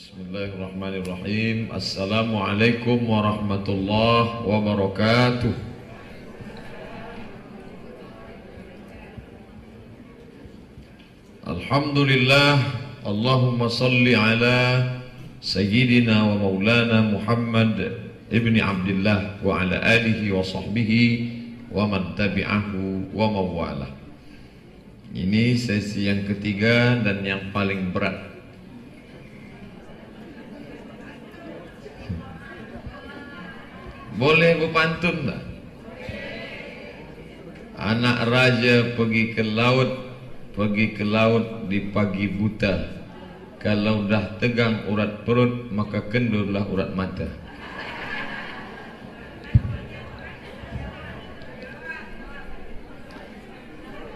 Bismillahirrahmanirrahim. Assalamualaikum warahmatullahi wabarakatuh. Alhamdulillah. Allahumma salli ala Sayyidina wa maulana Muhammad ibni Abdullah wa ala alihi wa sahbihi wa man tabi'ahu wa mawalah. Ini sesi yang ketiga dan yang paling berat. Boleh berpantun tak? Anak raja pergi ke laut di pagi buta. Kalau dah tegang urat perut, maka kendurlah urat mata.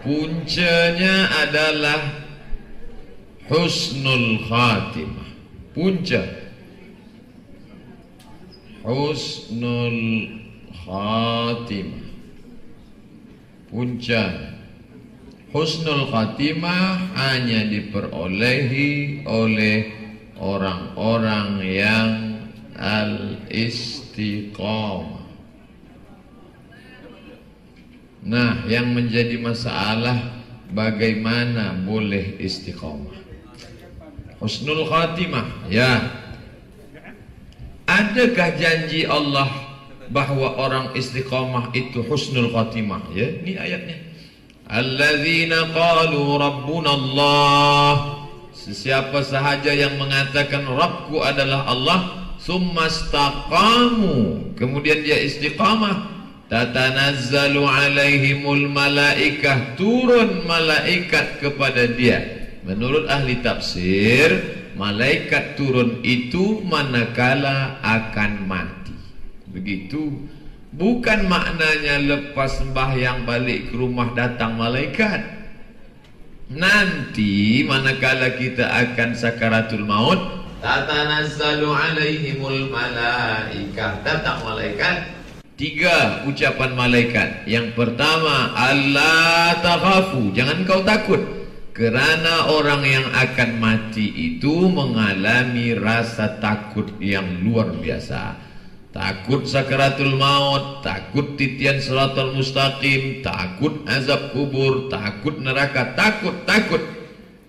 Puncanya adalah husnul khatimah. Husnul khatimah. Puncanya husnul khatimah hanya diperolehi oleh orang-orang yang al-istiqamah. Nah, yang menjadi masalah bagaimana boleh istiqamah. Husnul khatimah, ya. Adakah janji Allah bahwa orang istiqamah itu husnul khatimah? Ya, ini ayatnya. Alladzina qalu rabbuna Allah. Sesiapa sahaja yang mengatakan Rabbku adalah Allah, summa istaqamu, kemudian dia istiqamah, tatanazzalu alaihimul malaikah, turun malaikat kepada dia. Menurut ahli tafsir, malaikat turun itu manakala akan mati. Begitu. Bukan maknanya lepas sembahyang balik ke rumah datang malaikat. Nanti manakala kita akan sakaratul maut, tatanazzalu alaihimul malaikah, datang malaikat. 3 ucapan malaikat. Yang pertama, Allah takhafu, jangan kau takut. Kerana orang yang akan mati itu mengalami rasa takut yang luar biasa. Takut sakaratul maut, takut titian siratal mustaqim, takut azab kubur, takut neraka, takut.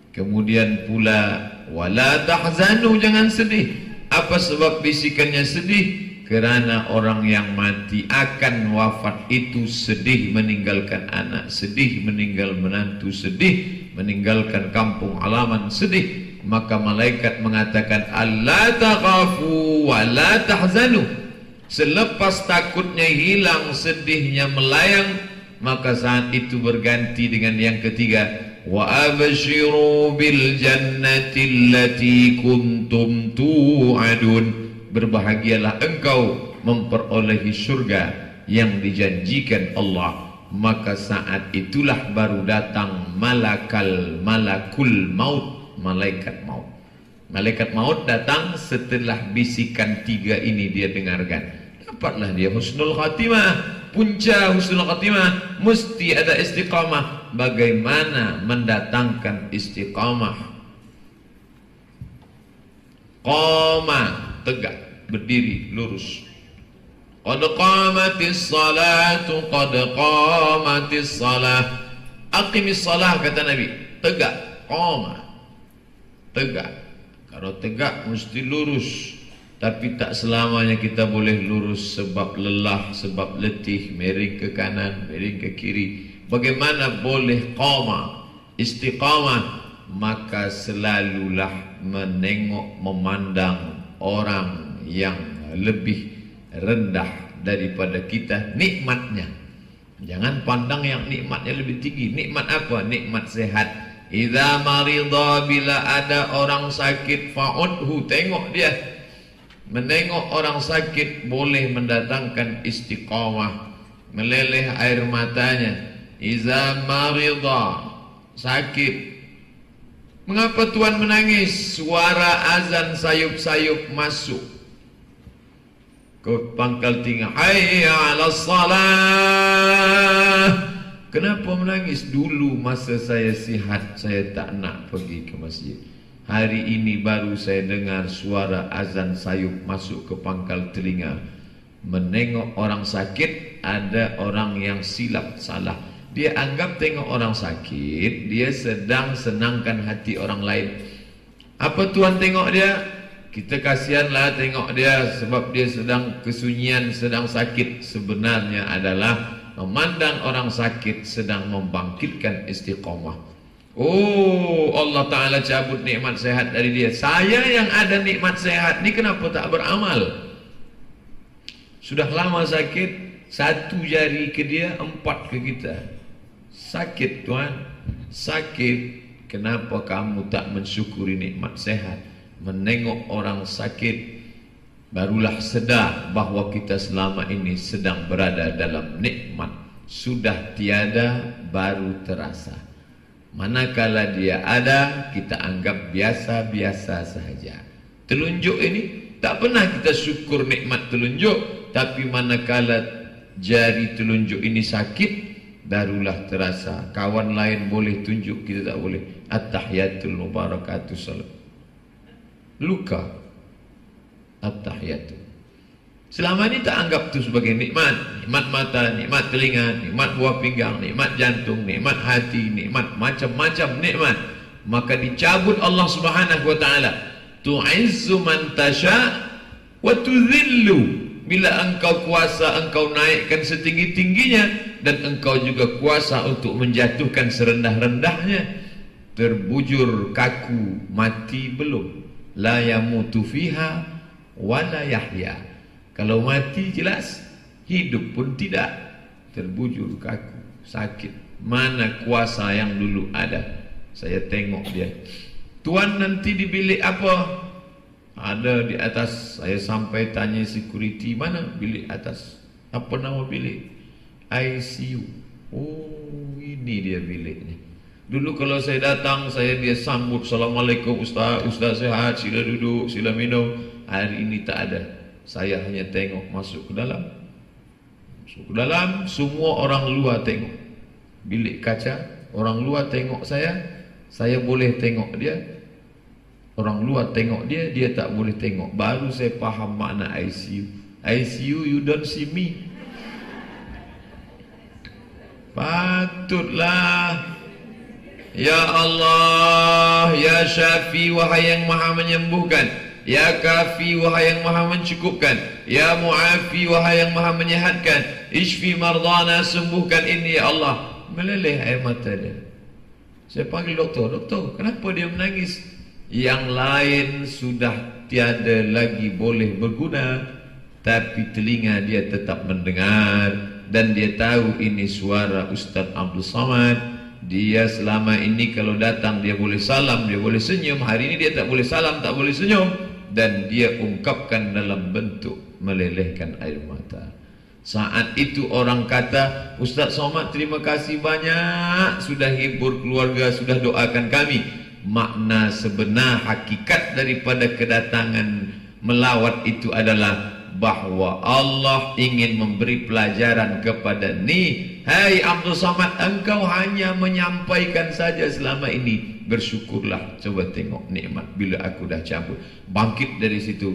Kemudian pula wala tahzanu, jangan sedih. Apa sebab bisikannya sedih? Kerana orang yang mati akan wafat itu sedih, meninggalkan anak sedih, meninggal menantu sedih, meninggalkan kampung halaman sedih. Maka malaikat mengatakan alla takhafu wa la tahzanu. Selepas takutnya hilang, sedihnya melayang, maka saat itu berganti dengan yang ketiga, wa abshiru bil jannati allati kuntum tu'adun. Berbahagialah engkau memperolehi surga yang dijanjikan Allah. Maka saat itulah baru datang malakul maut, malaikat maut. Malaikat maut datang setelah bisikan 3 ini dia dengarkan. Dapatlah dia husnul khatimah. Punca husnul khatimah mesti ada istiqamah. Bagaimana mendatangkan istiqamah? Qama, tegak, berdiri, lurus. Qad qamatis salatu, qad qamatis salah. Aqimis salah, kata Nabi. Tegak, qama, tegak. Kalau tegak mesti lurus. Tapi tak selamanya kita boleh lurus sebab lelah, sebab letih, miring ke kanan, miring ke kiri. Bagaimana boleh qama, istiqamah? Maka selalulah menengok, memandang orang yang lebih rendah daripada kita, nikmatnya. Jangan pandang yang nikmatnya lebih tinggi. Nikmat apa? Nikmat sehat. Idza marida, bila ada orang sakit, fa'udhu, tengok dia. Menengok orang sakit boleh mendatangkan istiqamah. Meleleh air matanya. Idza marida, sakit. Mengapa Tuhan menangis? Suara azan sayup-sayup masuk ke pangkal tinggal. Hayya 'alas salah. Kenapa menangis? Dulu masa saya sihat, saya tak nak pergi ke masjid. Hari ini baru saya dengar suara azan sayup masuk ke pangkal telinga. Menengok orang sakit, ada orang yang silap salah. Dia anggap tengok orang sakit, dia sedang senangkan hati orang lain. Apa Tuhan tengok dia? Kita kasihanlah tengok dia sebab dia sedang kesunyian, sedang sakit. Sebenarnya adalah memandang orang sakit sedang membangkitkan istiqamah. Oh, Allah Ta'ala cabut nikmat sehat dari dia. Saya yang ada nikmat sehat ni kenapa tak beramal? Sudah lama sakit, 1 jari ke dia, 4 ke kita. Sakit Tuhan, sakit. Kenapa kamu tak mensyukuri nikmat sehat? Menengok orang sakit, barulah sedar bahawa kita selama ini sedang berada dalam nikmat. Sudah tiada, baru terasa. Manakala dia ada, kita anggap biasa-biasa sahaja. Telunjuk ini, tak pernah kita syukur nikmat telunjuk. Tapi manakala jari telunjuk ini sakit, barulah terasa. Kawan lain boleh tunjuk, kita tak boleh. At-tahiyatul mubarakatuh salam. Luka At-tahiyatul. Selama ini tak anggap itu sebagai nikmat. Nikmat mata, nikmat telinga, nikmat buah pinggang, nikmat jantung, nikmat hati, nikmat macam-macam nikmat. Maka dicabut Allah Subhanahu wa ta'ala. Tu'izzu man tasha' wa tudhillu. Bila engkau kuasa, engkau naikkan setinggi-tingginya, dan engkau juga kuasa untuk menjatuhkan serendah-rendahnya. Terbujur kaku, mati belum. La yamutu fiha wa la yahya. Kalau mati jelas, hidup pun tidak. Terbujur kaku, sakit. Mana kuasa yang dulu ada? Saya tengok dia. Tuan nanti di bilik apa? Ada di atas. Saya sampai tanya security, mana bilik atas? Apa nama bilik? ICU. Oh, ini dia biliknya. Dulu kalau saya datang, dia sambut, Assalamualaikum Ustaz, Ustaz sehat, sila duduk, sila minum. Hari ini tak ada. Saya hanya tengok masuk ke dalam. Masuk ke dalam, semua orang luar tengok. Bilik kaca, orang luar tengok saya boleh tengok dia. Orang luar tengok dia, dia tak boleh tengok. Baru saya faham makna ICU. ICU, you don't see me. Patutlah. Ya Allah, Ya Syafi, wahai yang maha menyembuhkan. Ya Kafi, wahai yang maha mencukupkan. Ya Mu'afi, wahai yang maha menyehatkan. Ishfi mardana, sembuhkan ini ya Allah. Meleleh air mata dia. Saya panggil doktor, doktor, kenapa dia menangis? Yang lain sudah tiada lagi boleh berguna, tapi telinga dia tetap mendengar. Dan dia tahu ini suara Ustaz Abdul Samad. Dia selama ini kalau datang dia boleh salam, dia boleh senyum. Hari ini dia tak boleh salam, tak boleh senyum. Dan dia ungkapkan dalam bentuk melelehkan air mata. Saat itu orang kata, Ustaz Somad terima kasih banyak, sudah hibur keluarga, sudah doakan kami. Makna sebenar hakikat daripada kedatangan melawat itu adalah bahawa Allah ingin memberi pelajaran kepada ni. Hai Abdul Samad, engkau hanya menyampaikan saja selama ini. Bersyukurlah, coba tengok nikmat bila aku dah cabut. Bangkit dari situ,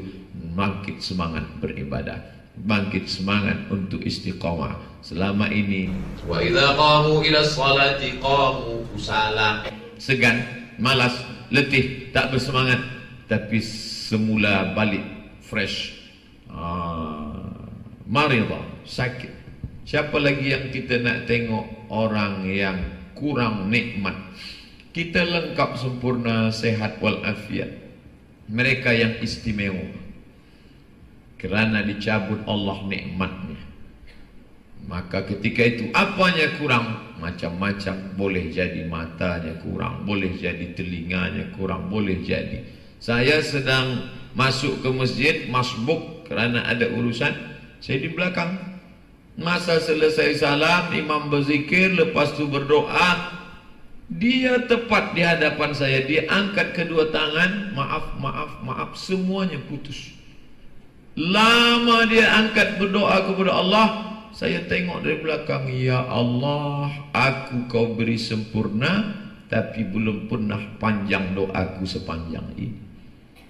bangkit semangat beribadah, bangkit semangat untuk istiqamah. Selama ini wa idza qamu ila sholati qamu kusala, segan, malas, letih, tak bersemangat. Tapi semula balik fresh. Maridah, sakit. Siapa lagi yang kita nak tengok? Orang yang kurang nikmat. Kita lengkap sempurna, sehat walafiat. Mereka yang istimewa kerana dicabut Allah nikmatnya. Maka ketika itu apanya kurang? Macam-macam. Boleh jadi matanya kurang, boleh jadi telinganya kurang, boleh jadi. Saya sedang masuk ke masjid, masbuk kerana ada urusan. Saya di belakang. Masa selesai salam, imam berzikir, lepas tu berdoa. Dia tepat di hadapan saya. Dia angkat kedua tangan. Maaf, maaf, maaf. Semuanya putus. Lama dia angkat berdoa kepada Allah. Saya tengok dari belakang. Ya Allah, aku kau beri sempurna. tapi belum pernah panjang doaku sepanjang ini.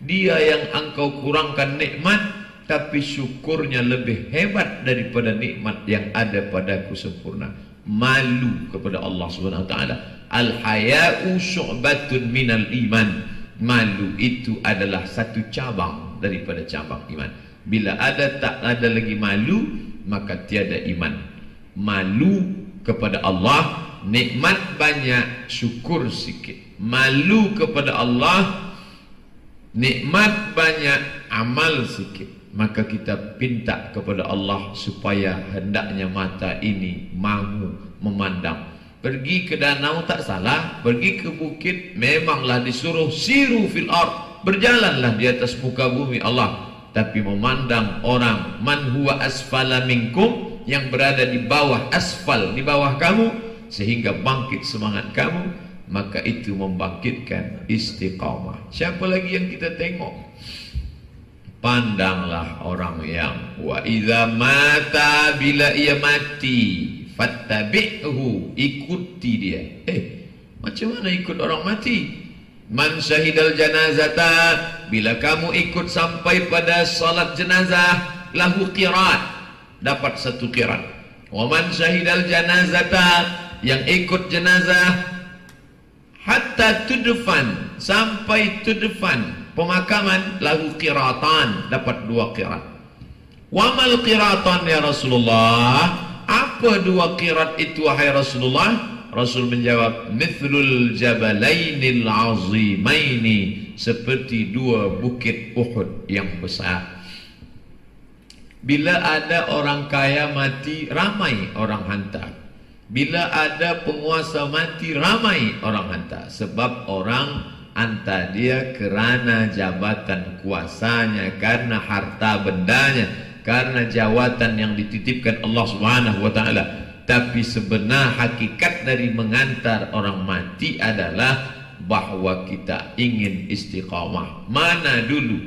Dia yang engkau kurangkan nikmat, tapi syukurnya lebih hebat daripada nikmat yang ada padaku sempurna. Malu kepada Allah Subhanahu wa taala. Al-haya'u syu'batun minal iman. Malu itu adalah satu cabang daripada cabang iman. Bila tak ada lagi malu, maka tiada iman. Malu kepada Allah, nikmat banyak, syukur sikit. Malu kepada Allah, nikmat banyak, amal sikit. Maka kita pinta kepada Allah supaya hendaknya mata ini mahu memandang. Pergi ke danau tak salah, pergi ke bukit memanglah disuruh siru fil ard, berjalanlah di atas muka bumi Allah. Tapi memandang orang man huwa asfala minkum, yang berada di bawah asfal, di bawah kamu, sehingga bangkit semangat kamu, maka itu membangkitkan istiqamah. Siapa lagi yang kita tengok? Pandanglah orang yang wa idza mata, bila ia mati, fattabi'hu, ikuti dia. Macam mana ikut orang mati? Man syahidal janazata, bila kamu ikut sampai pada salat jenazah, lahu qirat, dapat satu qirat. Wa man syahidal janazata, yang ikut jenazah hatta tudfan, sampai tudfan, pemakaman, lahu qiratan, dapat 2 qirat. Wa mal qiratan ya Rasulullah? Apa 2 qirat itu wahai Rasulullah? Rasul menjawab, mithlul jabalainil azimaini, seperti 2 bukit Uhud yang besar. Bila ada orang kaya mati, ramai orang hantar. Bila ada penguasa mati, ramai orang hantar. Sebab orang hantar dia kerana jabatan kuasanya, karena harta bendanya, karena jawatan yang dititipkan Allah Subhanahu wa taala. Tapi sebenar hakikat dari mengantar orang mati adalah bahwa kita ingin istiqamah. Mana dulu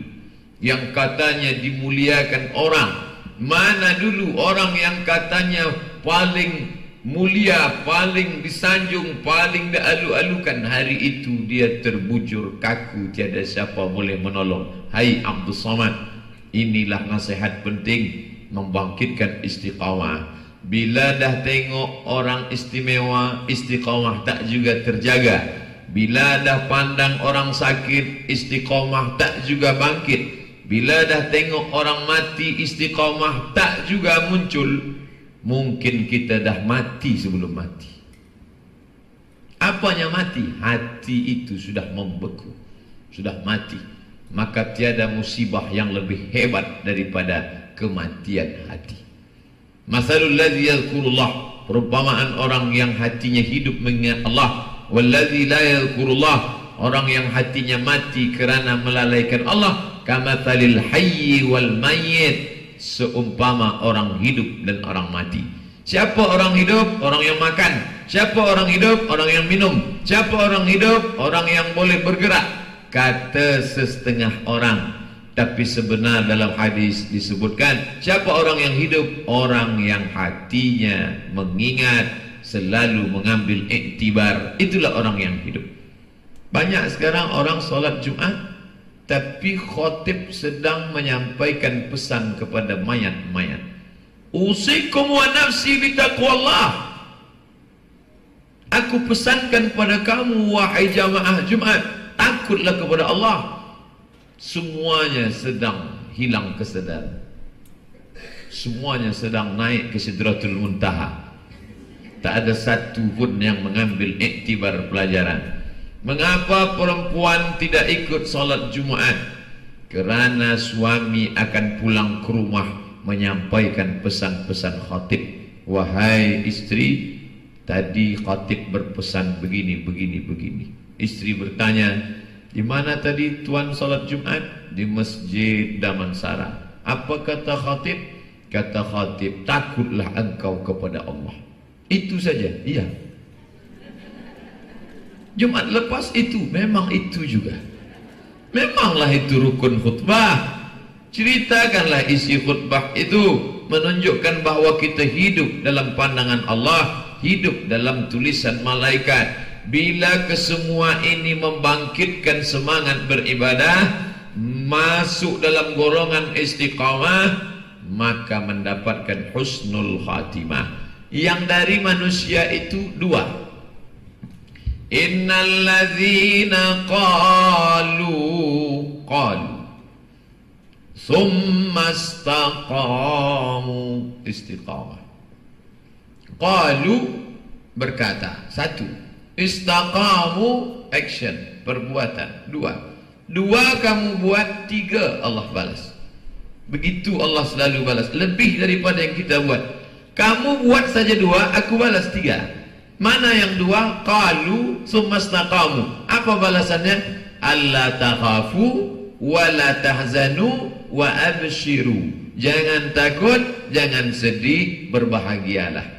yang katanya dimuliakan orang? Mana dulu orang yang katanya paling mulia, paling disanjung, paling dialu-alukan? Hari itu dia terbujur kaku, tiada siapa boleh menolong. Hai Abdul Samad, inilah nasihat penting membangkitkan istiqamah. Bila dah tengok orang istimewa, istiqamah tak juga terjaga. Bila dah pandang orang sakit, istiqamah tak juga bangkit. Bila dah tengok orang mati, istiqamah tak juga muncul. Mungkin kita dah mati sebelum mati. Apanya mati? Hati itu sudah membeku, sudah mati. Maka tiada musibah yang lebih hebat daripada kematian hati. Masalul ladzi yadhkurullah, perumpamaan orang yang hatinya hidup mengingat Allah, walladzi la yadhkurullah, orang yang hatinya mati kerana melalaikan Allah, kamatsalil hayyi wal mayyit, seumpama orang hidup dan orang mati. Siapa orang hidup? Orang yang makan. Siapa orang hidup? Orang yang minum. Siapa orang hidup? Orang yang boleh bergerak. Kata setengah orang, tapi sebenar dalam hadis disebutkan, siapa orang yang hidup? Orang yang hatinya mengingat, selalu mengambil iktibar. Itulah orang yang hidup. Banyak sekarang orang solat Jumat, tapi khatib sedang menyampaikan pesan kepada mayat-mayat. Usikum wa nafsi bitaqwallah. Aku pesankan pada kamu wahai jamaah Jumat, takutlah kepada Allah. Semuanya sedang hilang kesedaran. Semuanya sedang naik ke Sidratul Muntaha. Tak ada satu pun yang mengambil iktibar pelajaran. Mengapa perempuan tidak ikut solat Jumaat? Kerana suami akan pulang ke rumah menyampaikan pesan-pesan khatib. Wahai istri, tadi khatib berpesan begini, begini, begini. Istri bertanya, di mana tadi tuan solat Jumat? Di Masjid Damansara. Apa kata khatib? Kata khatib, takutlah engkau kepada Allah. Itu saja. Iya. Jumat lepas itu, memang itu juga. Memanglah itu rukun khutbah. Ceritakanlah isi khutbah itu, menunjukkan bahawa kita hidup dalam pandangan Allah, hidup dalam tulisan malaikat, bila kesemua ini membangkitkan semangat beribadah, masuk dalam golongan istiqamah, maka mendapatkan husnul khatimah. Yang dari manusia itu dua. Innal ladzina qalu thumma istaqamu, istiqamah. Qalu, berkata, satu. Istaqamu, action, perbuatan, dua. Dua kamu buat, tiga Allah balas. Begitu Allah selalu balas, lebih daripada yang kita buat. Kamu buat saja dua, aku balas tiga. Mana yang dua? Qalu summa istaqamu. Apa balasannya? Alla takhafu wa la tahzanu wa abshiru. Jangan takut, jangan sedih, berbahagialah.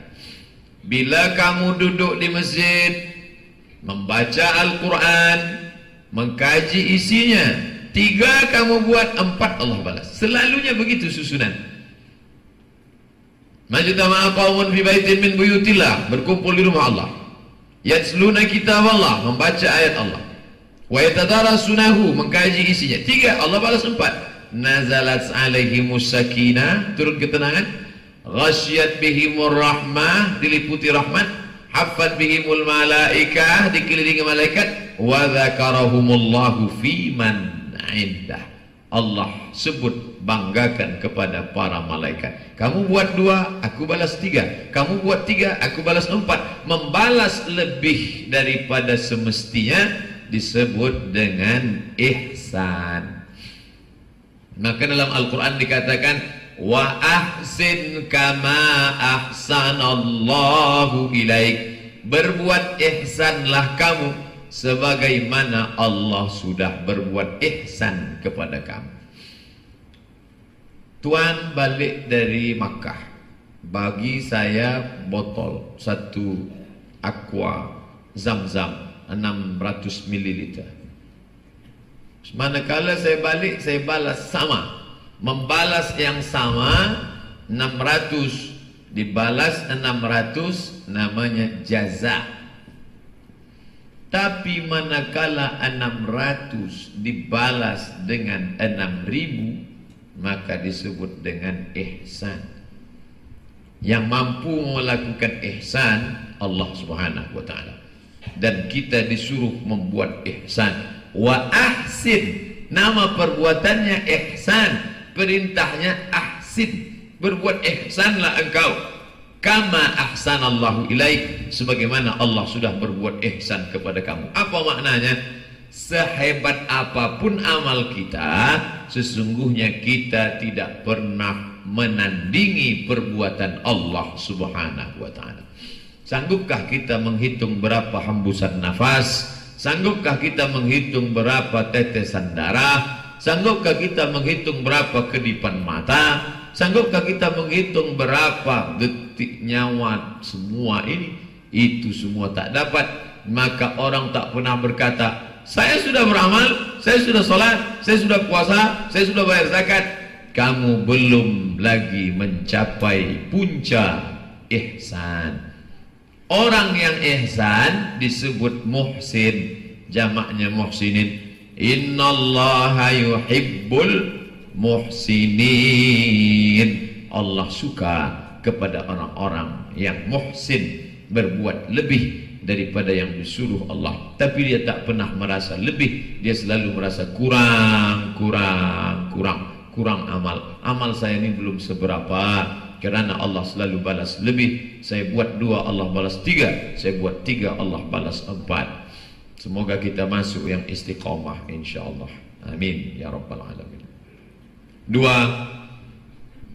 Bila kamu duduk di masjid, membaca Al-Quran, mengkaji isinya, tiga kamu buat, empat Allah balas. Selalunya begitu susunan. Majtama'a qaumun fi baitin min buyutillah, berkumpul di rumah Allah, yatsluna kitab Allah, membaca ayat Allah, wa yatadarasunahu, mengkaji isinya, tiga Allah balas empat. Nazalat alaihimus sakinah, turun ketenangan, ghasyiyat bihimur rahmah, diliputi rahmat, haffat bihimul malaikah, dikelilingi malaikat, wa dzakarahumullahu fi man indah. Allah sebut, banggakan kepada para malaikat. Kamu buat dua, aku balas tiga. Kamu buat tiga, aku balas empat. Membalas lebih daripada semestinya disebut dengan ihsan. Maka dalam Al-Quran dikatakan, wa ahsin kama ahsanallahu ilaik. Berbuat ihsanlah kamu sebagaimana Allah sudah berbuat ihsan kepada kamu. Tuan balik dari Makkah, bagi saya botol satu aqua Zam-Zam 600 ml. Manakala saya balik, saya balas sama, membalas yang sama, 600 dibalas 600, namanya jaza. Tapi manakala 600 dibalas dengan 6.000, maka disebut dengan ihsan. Yang mampu melakukan ihsan Allah Subhanahu wa taala. Dan kita disuruh membuat ihsan. Wa ahsin, nama perbuatannya ihsan, perintahnya ahsin. Berbuat ihsanlah engkau. Kama ahsanallahu ilaik, sebagaimana Allah sudah berbuat ihsan kepada kamu. Apa maknanya? Sehebat apapun amal kita, sesungguhnya kita tidak pernah menandingi perbuatan Allah Subhanahu wa taala. Sanggupkah kita menghitung berapa hembusan nafas? Sanggupkah kita menghitung berapa tetesan darah? Sanggupkah kita menghitung berapa kedipan mata? Sanggupkah kita menghitung berapa detik nyawa? Semua ini, itu semua tak dapat. Maka orang tak pernah berkata, saya sudah beramal, saya sudah sholat, saya sudah puasa, saya sudah bayar zakat. Kamu belum lagi mencapai puncak ihsan. Orang yang ihsan disebut muhsin, jamaknya muhsinin. Innallaha yuhibbul muhsinin. Allah suka kepada orang-orang yang muhsin, berbuat lebih daripada yang disuruh Allah. Tapi dia tak pernah merasa lebih, dia selalu merasa kurang amal. Amal saya ini belum seberapa, kerana Allah selalu balas lebih. Saya buat dua, Allah balas tiga. Saya buat tiga, Allah balas empat. Semoga kita masuk yang istiqamah, insyaAllah. Amin ya rabbal alamin. Dua,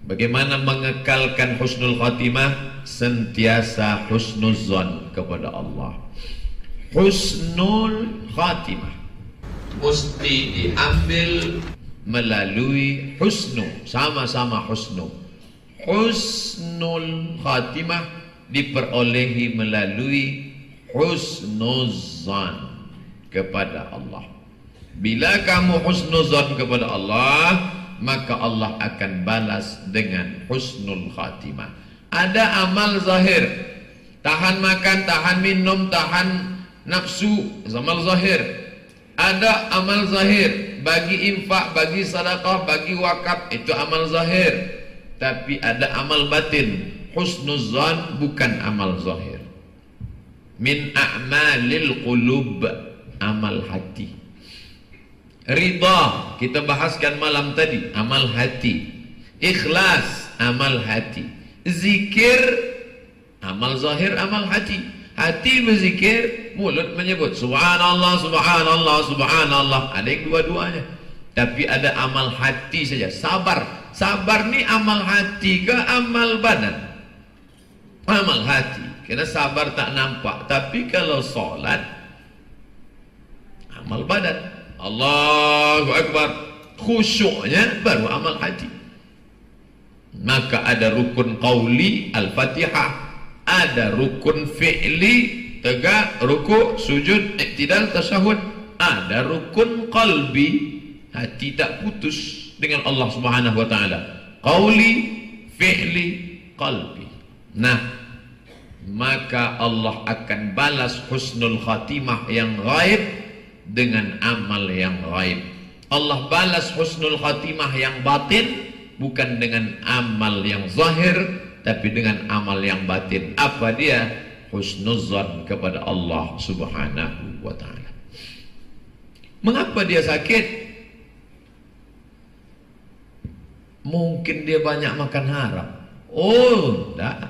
bagaimana mengekalkan husnul khatimah? Sentiasa husnuzan kepada Allah. Husnul khatimah mesti diambil melalui husnu, sama-sama husnu. Husnul khatimah diperolehi melalui husnuzan kepada Allah. Bila kamu husnuzan kepada Allah, maka Allah akan balas dengan husnul khatimah. Ada amal zahir, tahan makan, tahan minum, tahan nafsu, amal zahir. Ada amal zahir, bagi infak, bagi sedekah, bagi wakaf, itu amal zahir. Tapi ada amal batin, husnuzan bukan amal zahir. Min a'malil qulub, amal hati. Ridha, kita bahaskan malam tadi, amal hati. Ikhlas, amal hati. Zikir, amal zahir, amal hati. Hati berzikir, mulut menyebut subhanallah, subhanallah, subhanallah. Ada yang dua-duanya. Tapi ada amal hati saja. Sabar. Sabar ni amal hati ke amal badan? Amal hati. Karena sabar tak nampak. Tapi kalau solat, amal badan. Allahu Akbar. Khusyuknya baru amal hati. Maka ada rukun qauli, al-fatihah. Ada rukun fi'li, tegak, ruku', sujud, iktidal, tasyahud. Ada rukun qalbi, hati tak putus dengan Allah Subhanahu wa taala. Qauli, fi'li, qalbi. Nah, maka Allah akan balas husnul khatimah yang ghaib dengan amal yang ghaib. Allah balas husnul khatimah yang batin bukan dengan amal yang zahir, tapi dengan amal yang batin. Apa dia? Husnuzan kepada Allah Subhanahu wa taala. Mengapa dia sakit? Mungkin dia banyak makan haram. Oh, tak.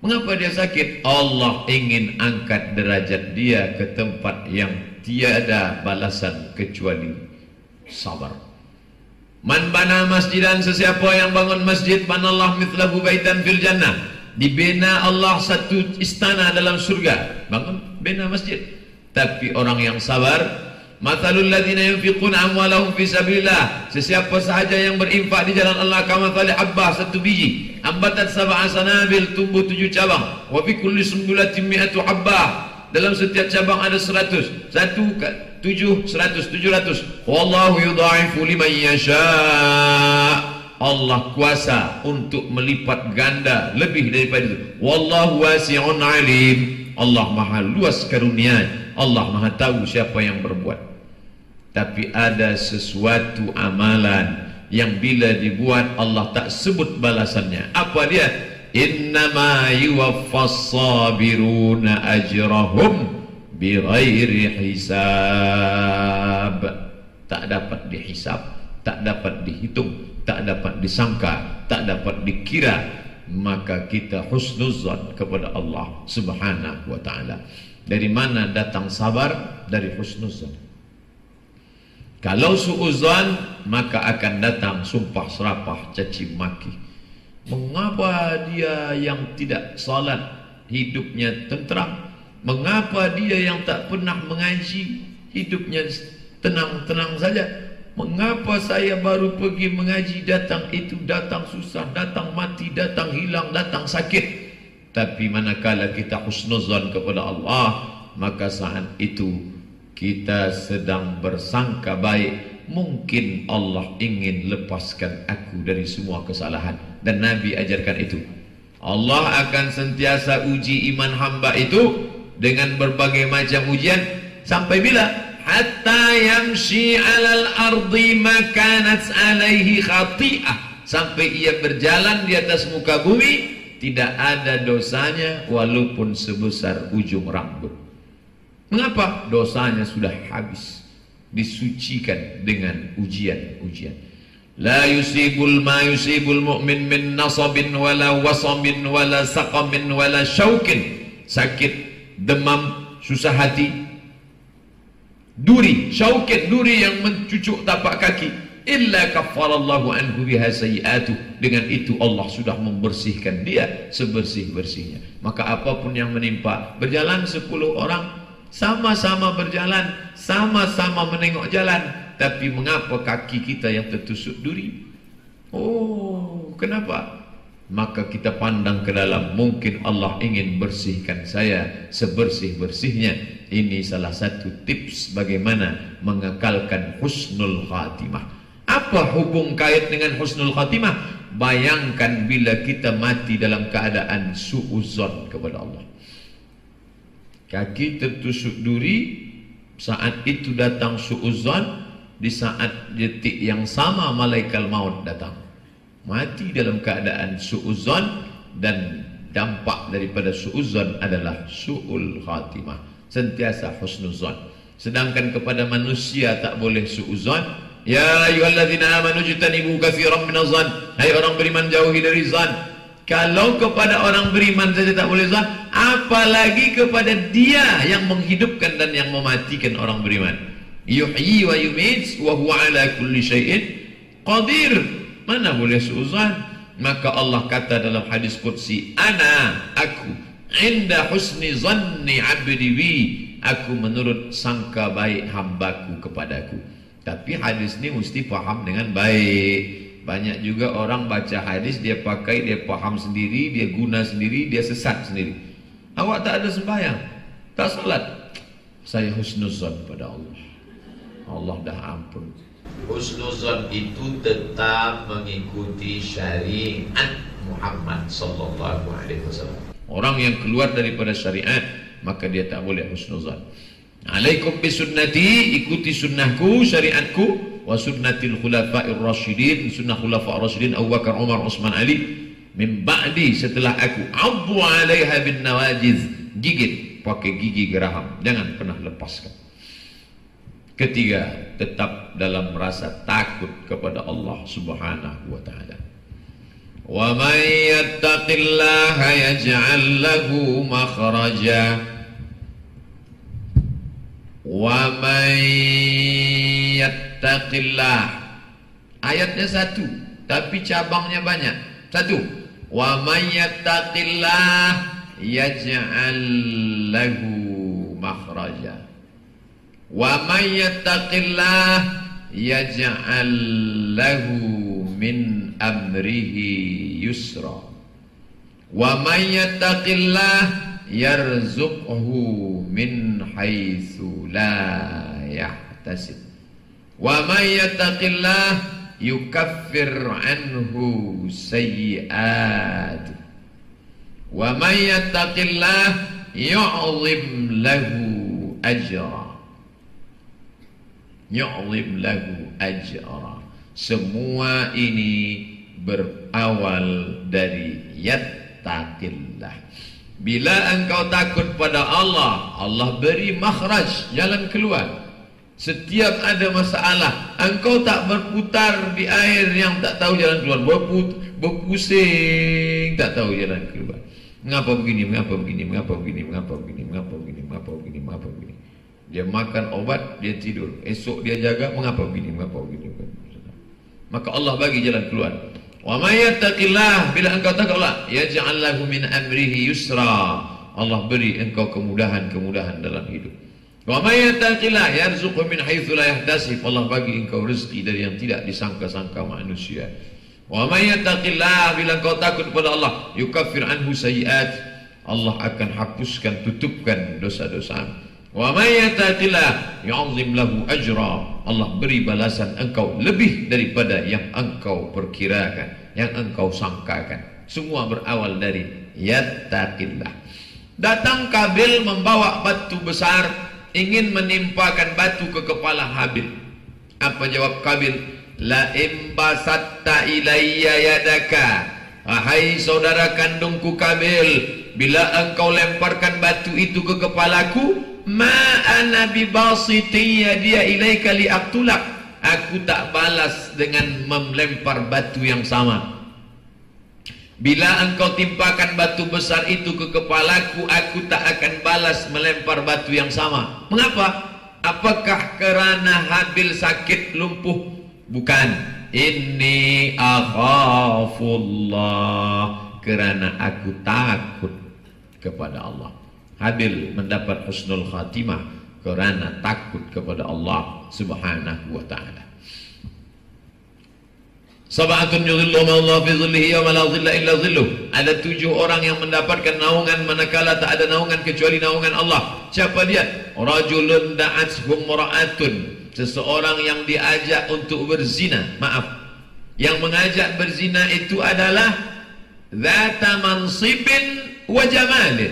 Mengapa dia sakit? Allah ingin angkat derajat dia ke tempat yang tiada balasan kecuali sabar. Man bana masjidan, sesiapa yang bangun masjid, banallah mithlahu baitan fil jannah. Dibina Allah satu istana dalam surga. Bangun, bina masjid. Tapi orang yang sabar, mathalul ladzina yunfiquna amwalahum fi sabilillah, sesiapa sahaja yang berinfak di jalan Allah, kamathali habbah, satu biji, ambatat sab'a sanabil, tumbuh 7 cabang, wa fi kulli sumbulatin mi'atu habbah, dalam setiap cabang ada 100. 700. Wallahu yudha'ifu liman yasha. Allah kuasa untuk melipat ganda lebih daripada itu. Wallahu wasi'un alim. Allah maha luas karunia. Allah maha tahu siapa yang berbuat. Tapi ada sesuatu amalan yang bila dibuat Allah tak sebut balasannya. Apa dia? Innama yuwaffas sabiruna ajrahum bighairi hisab. Tak dapat dihisab, tak dapat dihitung, tak dapat disangka, tak dapat dikira. Maka kita husnuzan kepada Allah Subhanahu wa ta'ala. Dari mana datang sabar? Dari husnuzan. Kalau suuzan, maka akan datang sumpah serapah, caci maki. Mengapa dia yang tidak salat hidupnya tentram? Mengapa dia yang tak pernah mengaji hidupnya tenang-tenang saja? Mengapa saya baru pergi mengaji, datang itu, datang susah, datang mati, datang hilang, datang sakit? Tapi manakala kita husnuzan kepada Allah, maka saat itu kita sedang bersangka baik. Mungkin Allah ingin lepaskan aku dari semua kesalahan. Dan Nabi ajarkan itu. Allah akan sentiasa uji iman hamba itu dengan berbagai macam ujian. Sampai bila? Hatta yamshi alal ardi makanat alaihi khati'ah. Sampai ia berjalan di atas muka bumi, tidak ada dosanya walaupun sebesar ujung rambut. Mengapa? Dosanya sudah habis, disucikan dengan ujian-ujian. La yusibul ma yusibul mu'min min nasabin wala wasamin wala saqamin wala syaukin. Sakit, demam, susah hati, duri, syaukin, duri yang mencucuk tapak kaki, illa kaffarallahu anhu biha sayi'atuh. Dengan itu Allah sudah membersihkan dia sebersih-bersihnya. Maka apapun yang menimpa, berjalan 10 orang, sama-sama berjalan, sama-sama menengok jalan, tapi mengapa kaki kita yang tertusuk duri? Oh, kenapa? Maka kita pandang ke dalam. Mungkin Allah ingin bersihkan saya sebersih-bersihnya. Ini salah satu tips bagaimana mengekalkan husnul khatimah. Apa hubung kait dengan husnul khatimah? Bayangkan bila kita mati dalam keadaan su'uzon kepada Allah. Kaki tertusuk duri, saat itu datang su'uzan, di saat detik yang sama malaikat maut datang. Mati dalam keadaan su'uzan, dan dampak daripada su'uzan adalah su'ul khatimah, sentiasa husnuzan. Sedangkan kepada manusia tak boleh su'uzan. Ya ayyuhalladzina amanu jtanibu katsiran minaz-zan, hai orang beriman jauhi dari zan. Kalau kepada orang beriman saja tak boleh zan, apalagi kepada dia yang menghidupkan dan yang mematikan orang beriman. Yuhyi wa yumit wa huwa ala kulli syai'in qadir. Mana boleh su'uzan? Maka Allah kata dalam hadis qudsi, ana, aku, inda husni zanni abdi bi, aku menurut sangka baik hambaku kepadaku. Tapi hadis ini mesti faham dengan baik. Banyak juga orang baca hadis, dia pakai, dia faham sendiri, dia guna sendiri, dia sesat sendiri. Awak tak ada sembahyang, tak salat, saya husnuzan pada Allah. Allah dah ampun. Husnuzan itu tetap mengikuti syariat Muhammad sallallahu alaihi wasallam. Orang yang keluar daripada syariat, maka dia tak boleh husnuzan. Alaikum bisunnati, ikuti sunnahku, syariatku, wa sunnatil khulafa'ir rasyidin, sunnah khulafa'ir rasyidin Abu Bakar, Umar, Utsman, Ali, min ba'di, setelah aku. Addu 'alaiha bin nawajiz, gigit pakai gigi geraham, jangan pernah lepaskan. Ketiga, tetap dalam rasa takut kepada Allah Subhanahu wa taala. Wa may yattaqillaha yaj'al lahu makhraja wa may yattaqillah. Ayatnya satu, tapi cabangnya banyak. Satu, wa may yattaqillah yaj'al lahu makhraja wa may yattaqillah yaj'al lahu min amrihi yusra wa may yattaqillah yarzuqhu min haitsu la yahtasib wa may yattaqillah yukaffir anhu sayyi'at wa may yattaqillah yu'zim lahu ajra, yu'zim lahu ajra. Semua ini berawal dari yattaqillah. Bila engkau takut pada Allah, Allah beri makhraj, jalan keluar. Setiap ada masalah, engkau tak berputar di air yang tak tahu jalan keluar, berpusing tak tahu jalan keluar. Mengapa begini, mengapa begini, mengapa begini, mengapa begini, mengapa begini, mengapa begini, mengapa begini. Dia makan obat, dia tidur. Esok dia jaga, mengapa begini, mengapa begini. Maka Allah bagi jalan keluar. Wa may yattaqillah, bila engkau takut Allah, yaj'al lahu min amrihi yusra. Allah beri engkau kemudahan-kemudahan dalam hidup. Wa may yattaqillah yarzuqhu min haitsu la yahtasib. Allah bagi engkau rezeki dari yang tidak disangka-sangka manusia. Wa may yattaqillah, bila engkau takut kepada Allah, yukaffir anhu sayyi'at. Allah akan hapuskan, tutupkan dosa-dosa. Wa may yattaqillah yu'zim lahu ajra. Allah beri balasan engkau lebih daripada yang engkau perkirakan, yang engkau sangkakan. Semua berawal dari yattaqillah. Datang Kabil membawa batu besar, ingin menimpakan batu ke kepala Habil. Apa jawab Kabil? La imbasatta ilayya yadaka, wahai saudara kandungku Kabil, bila engkau lemparkan batu itu ke kepalaku, ma ana bibasiti yadiya ilaika liaqtulak, aku tak balas dengan melempar batu yang sama. Bila engkau timpakan batu besar itu ke kepalaku, aku tak akan balas melempar batu yang sama. Mengapa? Apakah kerana Habil sakit lumpuh? Bukan. Inni akhafullah, kerana aku takut kepada Allah. Habil mendapat husnul khatimah kerana takut kepada Allah Subhanahu wa ta'ala. Sab'atun yudhilluhum Allah fi dhillihi yawma la dhilla illa dhilluh. Ada 7 orang yang mendapatkan naungan manakala tak ada naungan kecuali naungan Allah. Siapa dia? Rajulun da'athum ra'atun, seseorang yang diajak untuk berzina. Maaf, yang mengajak berzina itu adalah dzata mansibin wa jamalin,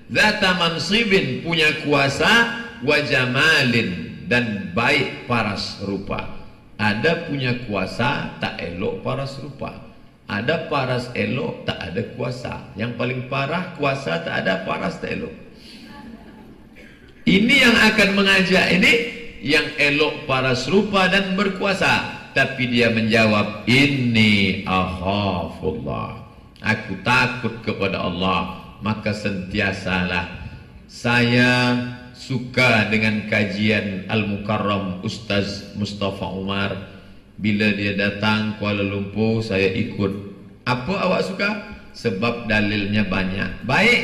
zata mansibin, punya kuasa, wa jamalin, dan baik paras rupa. Ada punya kuasa, tak elok paras rupa. Ada paras elok, tak ada kuasa. Yang paling parah, kuasa tak ada, paras tak elok. Ini yang akan mengajak ini, yang elok paras rupa dan berkuasa. Tapi dia menjawab, inni akhafullah, aku takut kepada Allah. Maka sentiasalah saya suka dengan kajian Al-Mukarram Ustaz Mustafa Umar. Bila dia datang Kuala Lumpur, saya ikut. Apa awak suka? Sebab dalilnya banyak. Baik.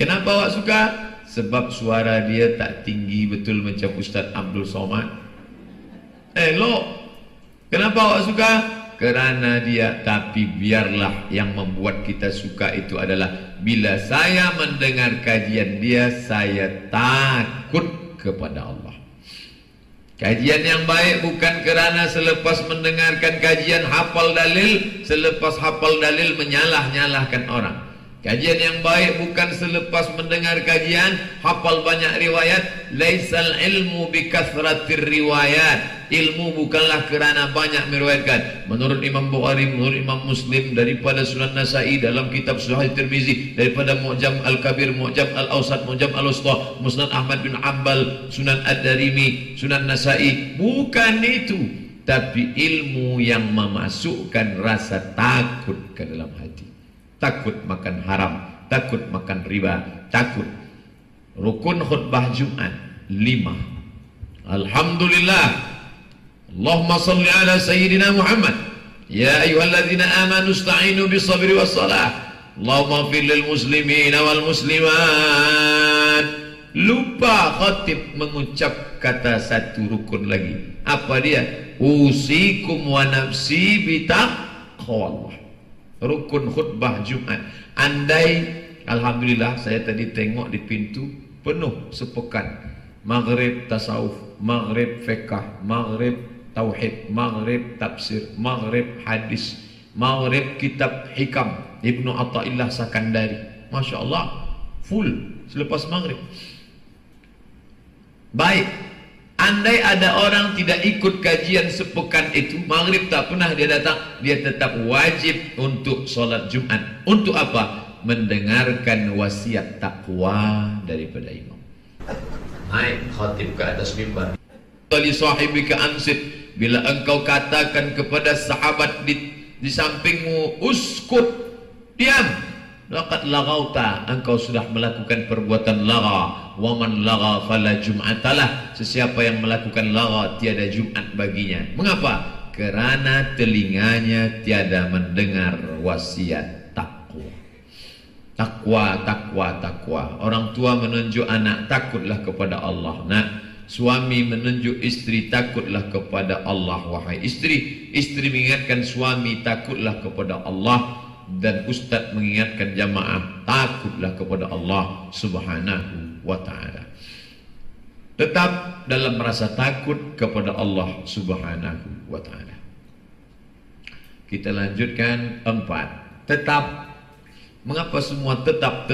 Kenapa awak suka? Sebab suara dia tak tinggi betul macam Ustaz Abdul Somad. Elok. Kenapa awak suka? Kerana dia. Tapi biarlah, yang membuat kita suka itu adalah bila saya mendengar kajian dia, saya takut kepada Allah. Kajian yang baik bukan kerana selepas mendengarkan kajian hafal dalil, selepas hafal dalil menyalah-nyalahkan orang. Kajian yang baik bukan selepas mendengar kajian hafal banyak riwayat. Laisal ilmu bikathratir riwayat. Ilmu bukanlah kerana banyak meriwayatkan. Menurut Imam Bukhari, menurut Imam Muslim, daripada Sunan Nasa'i, dalam kitab Sahih Tirmizi, daripada Mu'jam Al-Kabir, Mu'jam Al-Awsat, Mu'jam Al-Wusta, Musnad Ahmad bin Hanbal, Sunan Ad-Darimi, Sunan Nasa'i. Bukan itu, tapi ilmu yang memasukkan rasa takut ke dalam hati. Takut makan haram, takut makan riba, takut. Rukun khutbah Jumat 5. Alhamdulillah. Allahumma salli ala Sayyidina Muhammad. Ya ayyuhalladzina amanu ista'inu bisabri wassalah. Allahumma fir lil muslimina wal muslimat. Lupa khatib mengucap kata satu rukun lagi. Apa dia? Usikum wa nafsi bitaqwallah. Rukun khutbah Jumat. Andai, alhamdulillah, saya tadi tengok di pintu penuh sepekan. Maghrib tasawuf, maghrib fiqh, maghrib tauhid, maghrib tafsir, maghrib hadis, maghrib kitab hikam Ibnu Athaillah Sakandari. Masya Allah, full selepas maghrib. Baik. Andai ada orang tidak ikut kajian sepekan itu, maghrib tak pernah dia datang, dia tetap wajib untuk solat Jumat. Untuk apa? Mendengarkan wasiat takwa daripada imam. Naik khatib ke atas mimbar. Li sahibika ansit, bila engkau katakan kepada sahabat di sampingmu, uskut, diam. Laqad laghauta, engkau sudah melakukan perbuatan lagha. Wa man lagha fala jum'atalah, sesiapa yang melakukan lagha tiada Jumat baginya. Mengapa? Kerana telinganya tiada mendengar wasiat takwa. Takwa, takwa, takwa. Orang tua menunjuk anak, takutlah kepada Allah. Nak, suami menunjuk istri, takutlah kepada Allah. Wahai istri, istri mengingatkan suami, takutlah kepada Allah. Dan ustaz mengingatkan jamaah, takutlah kepada Allah Subhanahu wa ta'ala. Tetap dalam rasa takut kepada Allah Subhanahu wa ta'ala. Kita lanjutkan 4. Tetap. Mengapa semua tetap?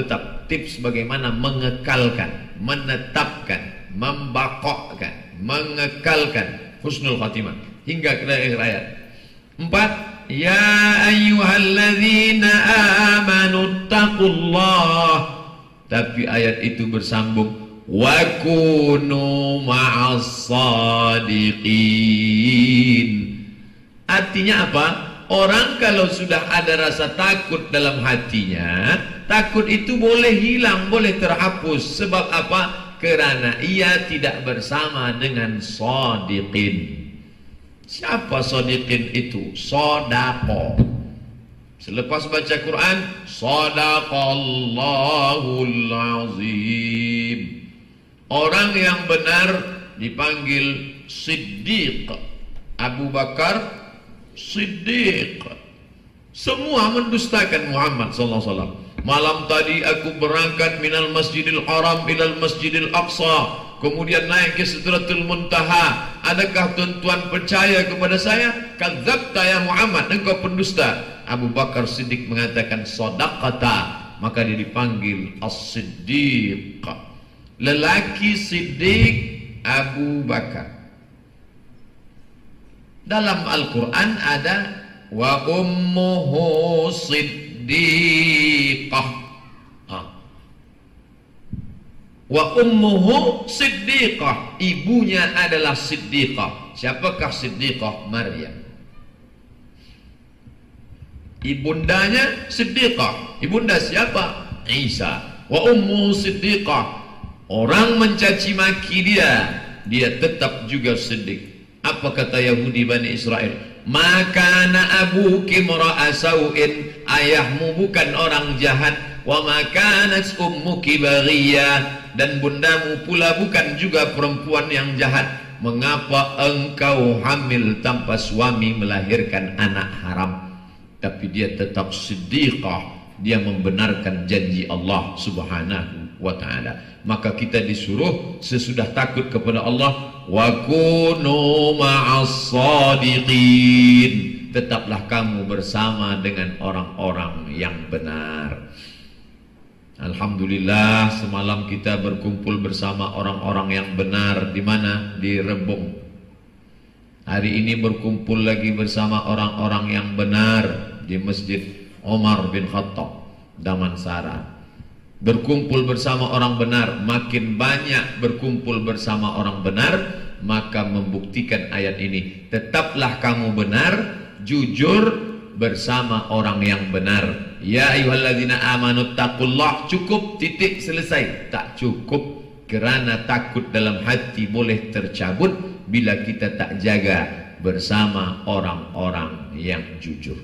Tips bagaimana mengekalkan, menetapkan, membakokkan, mengekalkan husnul khatimah hingga ke akhir ayat. 4. Ya ayyuhalladzina amanu taqullah. Tapi ayat itu bersambung, wa kunu ma'as sadiqin. Artinya apa? Orang kalau sudah ada rasa takut dalam hatinya, takut itu boleh hilang, boleh terhapus. Sebab apa? Kerana ia tidak bersama dengan sadiqin. Siapa sadiqin itu? Sodaqo. Selepas baca Quran, Sadaqallahul azim. Orang yang benar dipanggil Siddiq. Abu Bakar Siddiq. Semua mendustakan Muhammad sallallahu alaihi wasallam. Malam tadi aku berangkat minal Masjidil Haram ilal Masjidil Aqsa, kemudian naik ke Sidratul Muntaha. Adakah tuan-tuan percaya kepada saya? Kadzabta ya Muhammad, engkau pendusta. Abu Bakar Siddiq mengatakan, sadaqata, maka dia dipanggil As-Siddiq. Lelaki Siddiq Abu Bakar. Dalam Al-Quran ada wa ummuhu siddiqah. Wa ummuhu siddiqah, ibunya adalah siddiqah. Siapakah siddiqah? Maryam. Ibundanya siddiqah. Ibunda siapa? Isa. Wa ummuhu siddiqah. Orang mencaci maki dia tetap juga siddiq. Apa kata Yahudi Bani Israel? Maka na abuki mra'a sau'in, ayahmu bukan orang jahat. Wa makanat ummuki baghiyah, dan bundamu pula bukan juga perempuan yang jahat. Mengapa engkau hamil tanpa suami, melahirkan anak haram? Tapi dia tetap siddiqah. Dia membenarkan janji Allah Subhanahu wa ta'ala. Maka kita disuruh sesudah takut kepada Allah, wa kunu ma'as sadiqin, tetaplah kamu bersama dengan orang-orang yang benar. Alhamdulillah, semalam kita berkumpul bersama orang-orang yang benar. Di mana? Di Rebung. Hari ini berkumpul lagi bersama orang-orang yang benar di Masjid Umar bin Khattab, Damansara. Berkumpul bersama orang benar, makin banyak berkumpul bersama orang benar, maka membuktikan ayat ini. Tetaplah kamu benar, jujur bersama orang yang benar. Ya ayyuhalladzina amanu taqullah. Cukup, titik, selesai? Tak cukup, kerana takut dalam hati boleh tercabut bila kita tak jaga bersama orang-orang yang jujur.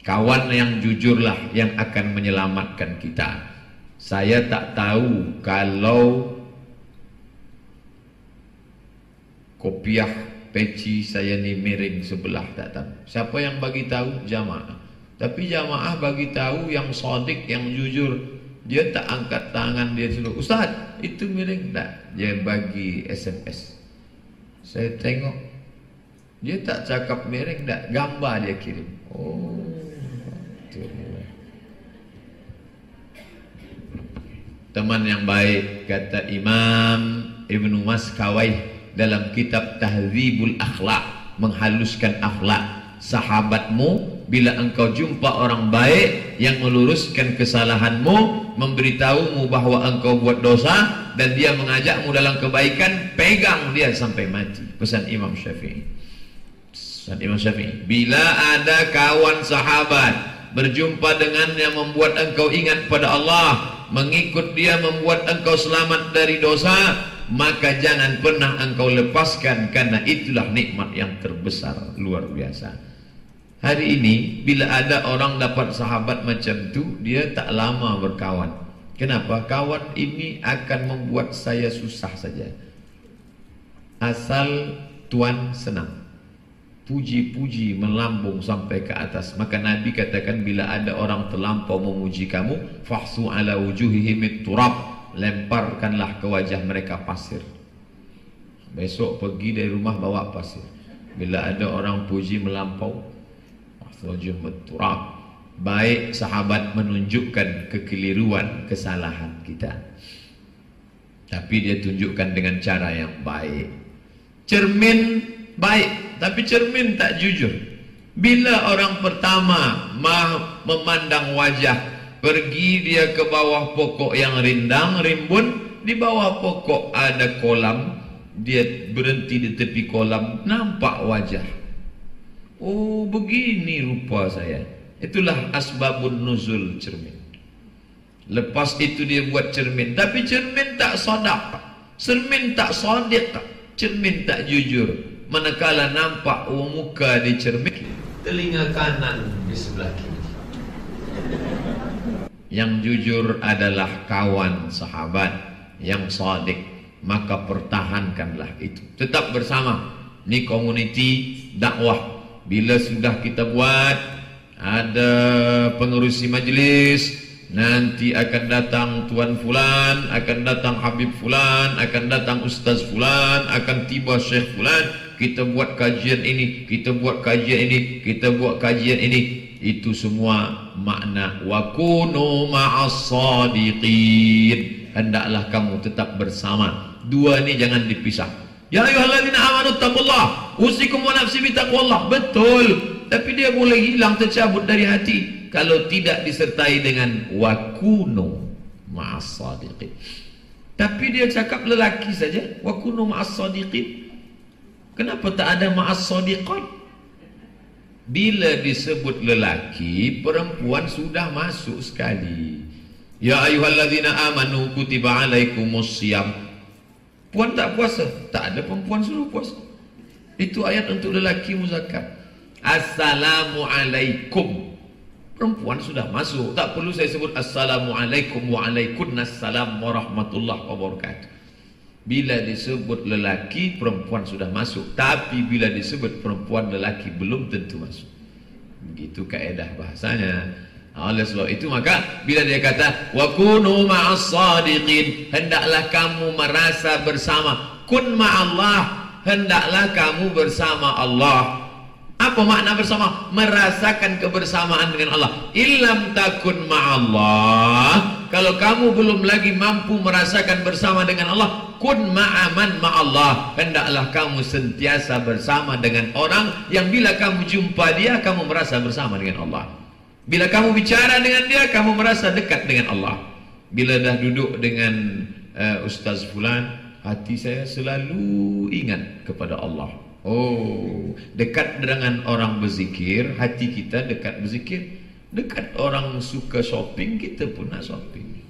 Kawan yang jujurlah yang akan menyelamatkan kita. Saya tak tahu kalau kopiah peci saya ni miring sebelah, tak tahu. Siapa yang bagi tahu? Jamaah. Tapi jamaah bagi tahu yang shadiq, yang jujur. Dia tak angkat tangan, dia suruh, Ustaz, itu miring. Tak, dia bagi SMS. Saya tengok, dia tak cakap miring, tak, gambar dia kirim. Oh, itu. Teman yang baik, kata Imam Ibnu Maskawai dalam kitab Tahdzibul Akhlaq, menghaluskan akhlak. Sahabatmu, bila engkau jumpa orang baik yang meluruskan kesalahanmu, memberitahumu bahwa engkau buat dosa, dan dia mengajakmu dalam kebaikan, pegang dia sampai mati. Pesan Imam Syafi'i. Pesan Imam Syafi'i, bila ada kawan sahabat berjumpa dengan yang membuat engkau ingat pada Allah, mengikut dia membuat engkau selamat dari dosa, maka jangan pernah engkau lepaskan, karena itulah nikmat yang terbesar, luar biasa. Hari ini bila ada orang dapat sahabat macam tu, dia tak lama berkawan. Kenapa? Kawan ini akan membuat saya susah saja. Asal tuan senang, puji-puji melambung sampai ke atas. Maka Nabi katakan, bila ada orang terlampau memuji kamu, fahsu ala wujuhihim turab, lemparkanlah ke wajah mereka pasir. Besok pergi dari rumah bawa pasir. Bila ada orang puji melampau, fahsu wujuhihim turab. Baik sahabat menunjukkan kekeliruan, kesalahan kita, tapi dia tunjukkan dengan cara yang baik. Cermin baik, tapi cermin tak jujur. Bila orang pertama memandang wajah, pergi dia ke bawah pokok yang rindang, rimbun. Di bawah pokok ada kolam, dia berhenti di tepi kolam, nampak wajah. Oh, begini rupa saya. Itulah asbabun nuzul cermin. Lepas itu dia buat cermin, tapi cermin tak sodak, cermin tak sodik, cermin tak jujur. Manakala nampak muka di cermin, telinga kanan di sebelah kiri. Yang jujur adalah kawan sahabat yang shadiq, maka pertahankanlah itu. Tetap bersama. Ini komuniti dakwah. Bila sudah kita buat, ada pengerusi majlis, nanti akan datang Tuan Fulan, akan datang Habib Fulan, akan datang Ustaz Fulan, akan tiba Syekh Fulan, kita buat kajian ini, kita buat kajian ini, kita buat kajian ini. Itu semua makna wa kunu ma'as sadiqin, hendaklah kamu tetap bersama. Dua ini jangan dipisah. Ya ayyuhalladzina amanu taqullah usikum wa nafsi bitaqwallah. Betul, tapi dia boleh hilang, tercabut dari hati kalau tidak disertai dengan wa kunu ma'as sadiqin. Tapi dia cakap lelaki saja, wa kunu ma'as sadiqin. Kenapa tak ada ma'as sadiqat? Bila disebut lelaki, perempuan sudah masuk sekali. Ya ayyuhalladzina amanu kutiba alaikumus syiyam. Puan tak puasa, tak ada perempuan suruh puasa. Itu ayat untuk lelaki muzakkar. Assalamualaikum, perempuan sudah masuk, tak perlu saya sebut assalamualaikum wa alaikumussalam warahmatullahi wabarakatuh. Bila disebut lelaki, perempuan sudah masuk. Tapi bila disebut perempuan, lelaki belum tentu masuk. Begitu kaedah bahasanya. Oleh sebab itu maka bila dia kata wa kunu ma'as sadiqin, hendaklah kamu merasa bersama. Kun ma'allah, hendaklah kamu bersama Allah. Apa makna bersama? Merasakan kebersamaan dengan Allah. Illam takun ma'allah, kalau kamu belum lagi mampu merasakan bersama dengan Allah, kun ma'aman ma'allah, hendaklah kamu sentiasa bersama dengan orang yang bila kamu jumpa dia, kamu merasa bersama dengan Allah. Bila kamu bicara dengan dia, kamu merasa dekat dengan Allah. Bila dah duduk dengan Ustaz Fulan, hati saya selalu ingat kepada Allah. Oh, dekat dengan orang berzikir, hati kita dekat berzikir. Dekat orang suka shopping, kita pun nak shopping.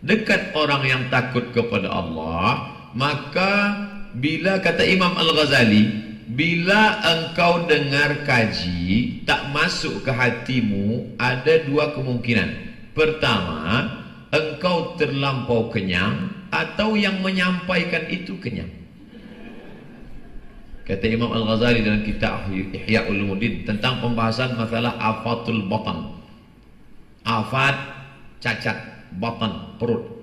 Dekat orang yang takut kepada Allah, maka bila kata Imam Al-Ghazali, bila engkau dengar kaji tak masuk ke hatimu, ada dua kemungkinan. Pertama, engkau terlampau kenyang, atau yang menyampaikan itu kenyang. Kata Imam Al-Ghazali dalam kitab Ihya Ulumuddin tentang pembahasan masalah afatul batan. Afat, cacat, batan, perut.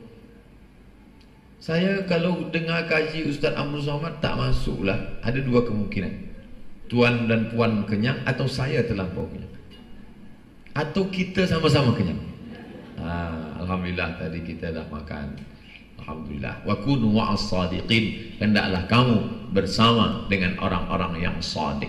Saya kalau dengar kaji Ustaz Amrul Somad tak masuklah. Ada dua kemungkinan. Tuan dan puan kenyang, atau saya terlampau kenyang, atau kita sama-sama kenyang. Alhamdulillah tadi kita dah makan. Alhamdulillah. Wa kunu ma'as sadiqin, hendaklah kamu bersama dengan orang-orang yang sadiq.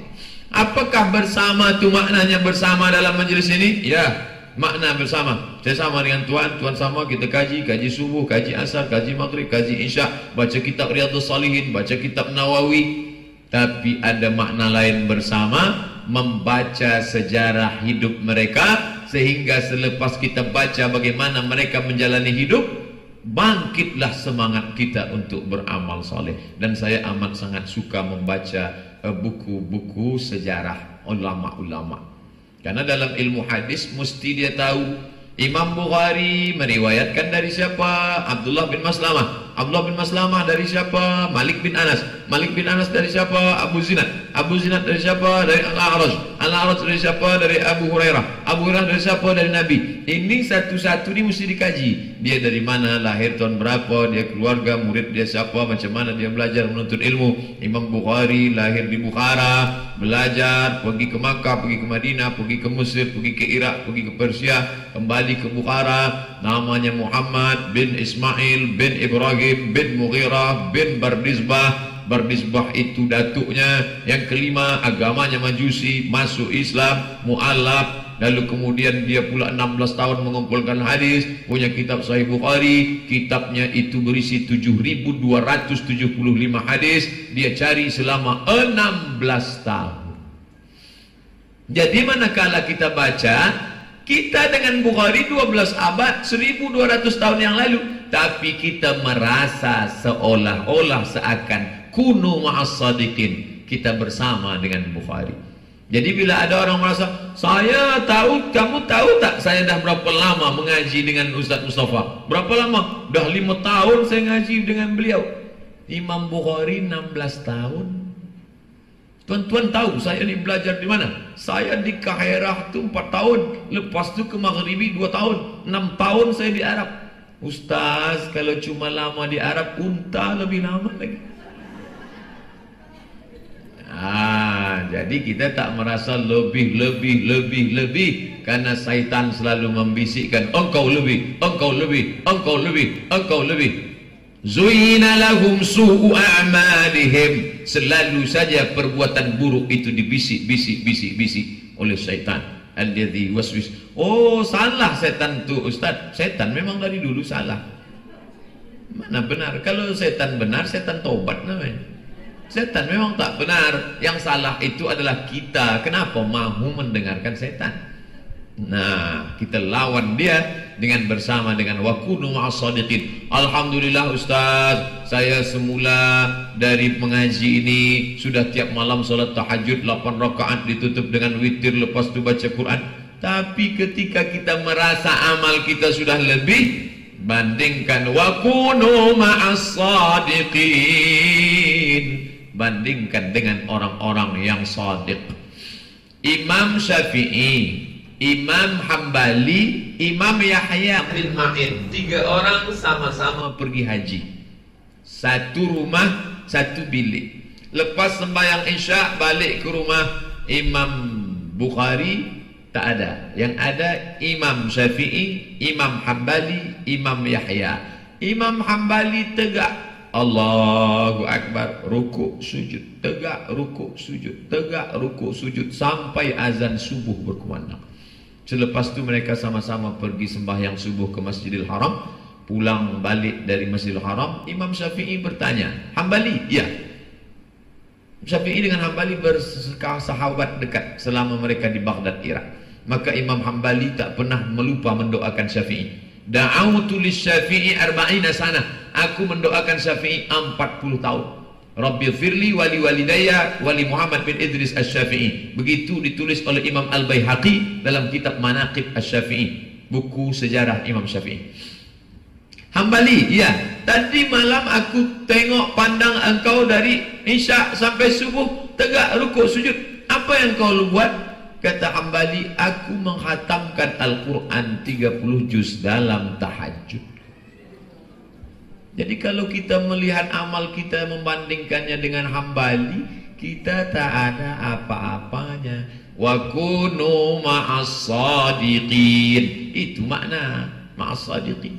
Apakah bersama itu maknanya bersama dalam majlis ini? Ya, makna bersama. Saya sama dengan tuan, tuan sama, kita kaji subuh, kaji asar, kaji maghrib, kaji isya, baca kitab Riyadhus Shalihin, baca kitab Nawawi. Tapi ada makna lain bersama, membaca sejarah hidup mereka, sehingga selepas kita baca bagaimana mereka menjalani hidup, bangkitlah semangat kita untuk beramal soleh. Dan saya amat sangat suka membaca buku-buku sejarah ulama-ulama, karena dalam ilmu hadis mesti dia tahu. Imam Bukhari meriwayatkan dari siapa? Abdullah bin Maslamah. Abdullah bin Maslamah dari siapa? Malik bin Anas. Malik bin Anas dari siapa? Abu Zinad. Abu Zinad dari siapa? Dari Al-A'raj. Al-A'raj dari siapa? Dari Abu Hurairah. Abu Hurairah dari siapa? Dari Nabi. Ini satu-satu ini mesti dikaji. Dia dari mana, lahir tahun berapa, dia keluarga, murid dia siapa, macam mana dia belajar menuntut ilmu. Imam Bukhari lahir di Bukhara, belajar, pergi ke Makkah, pergi ke Madinah, pergi ke Mesir, pergi ke Irak, pergi ke Persia, kembali ke Bukhara. Namanya Muhammad bin Ismail bin Ibrahim bin Mughirah bin Bardizbah. Bardizbah itu datuknya. Yang kelima, agamanya Majusi, masuk Islam, mu'alaf. Lalu kemudian dia pula 16 tahun mengumpulkan hadis, punya kitab Sahih Bukhari. Kitabnya itu berisi 7.275 hadis. Dia cari selama 16 tahun. Jadi manakala kita baca, kita dengan Bukhari 12 abad, 1200 tahun yang lalu, tapi kita merasa seolah-olah seakan kunu ma'as sadiqin, kita bersama dengan Bukhari. Jadi bila ada orang merasa, saya tahu, kamu tahu tak saya dah berapa lama mengaji dengan Ustaz Mustafa? Berapa lama? Dah 5 tahun saya ngaji dengan beliau. Imam Bukhari 16 tahun. Tuan-tuan tahu saya ni belajar di mana? Saya di Kairah tu 4 tahun, lepas tu ke Maghribi 2 tahun, 6 tahun saya di Arab. Ustaz, kalau cuma lama di Arab, unta lebih lama lagi. Jadi kita tak merasa lebih karena syaitan selalu membisikkan engkau lebih. Zuina lahum su'u a'malihim, selalu saja perbuatan buruk itu dibisik oleh syaitan. Alladhi waswis. Oh, salah setan tu Ustaz. Setan memang dari dulu salah. Mana benar? Kalau setan benar, setan tobat namanya. Setan memang tak benar. Yang salah itu adalah kita. Kenapa mahu mendengarkan setan? Nah, kita lawan dia dengan bersama dengan wakunu ma'as-sadiqin. Alhamdulillah Ustaz, saya semula dari mengaji ini sudah tiap malam salat tahajud 8 rakaat ditutup dengan witir, lepas tu baca Quran. Tapi ketika kita merasa amal kita sudah lebih, bandingkan wakunu ma'as-sadiqin, bandingkan dengan orang-orang yang sadiq. Imam Syafi'i, Imam Hambali, Imam Yahya bin Ma'in, 3 orang sama-sama pergi haji. Satu rumah, satu bilik. Lepas sembahyang Isya balik ke rumah Imam Bukhari, tak ada. Yang ada Imam Syafi'i, Imam Hambali, Imam Yahya. Imam Hambali tegak, Allahu Akbar, rukuk sujud, tegak rukuk sujud, tegak rukuk sujud sampai azan subuh berkumandang. Selepas itu mereka sama-sama pergi sembahyang subuh ke Masjidil Haram. Pulang balik dari Masjidil Haram, Imam Syafi'i bertanya, Hambali? Ya. Syafi'i dengan Hambali bersahabat dekat selama mereka di Baghdad, Irak. Maka Imam Hambali tak pernah melupa mendoakan Syafi'i. Da'autu lisyafi'i 40 sana. Aku mendoakan Syafi'i 40 tahun. Rabbi firli wali walidayya wali Muhammad bin Idris Asy-Syafi'i. Begitu ditulis oleh Imam Al-Baihaqi dalam kitab Manaqib Asy-Syafi'i, buku sejarah Imam Syafi'i. Hambali, ya, tadi malam aku tengok pandang engkau dari Isya sampai subuh tegak rukuk sujud. Apa yang kau buat? Kata Hambali, aku menghatamkan Al-Quran 30 juz dalam tahajud. Jadi kalau kita melihat amal kita membandingkannya dengan Hambali, kita tak ada apa-apanya. Wa kunu ma'as-sadiqin. Itu makna ma'as-sadiqin.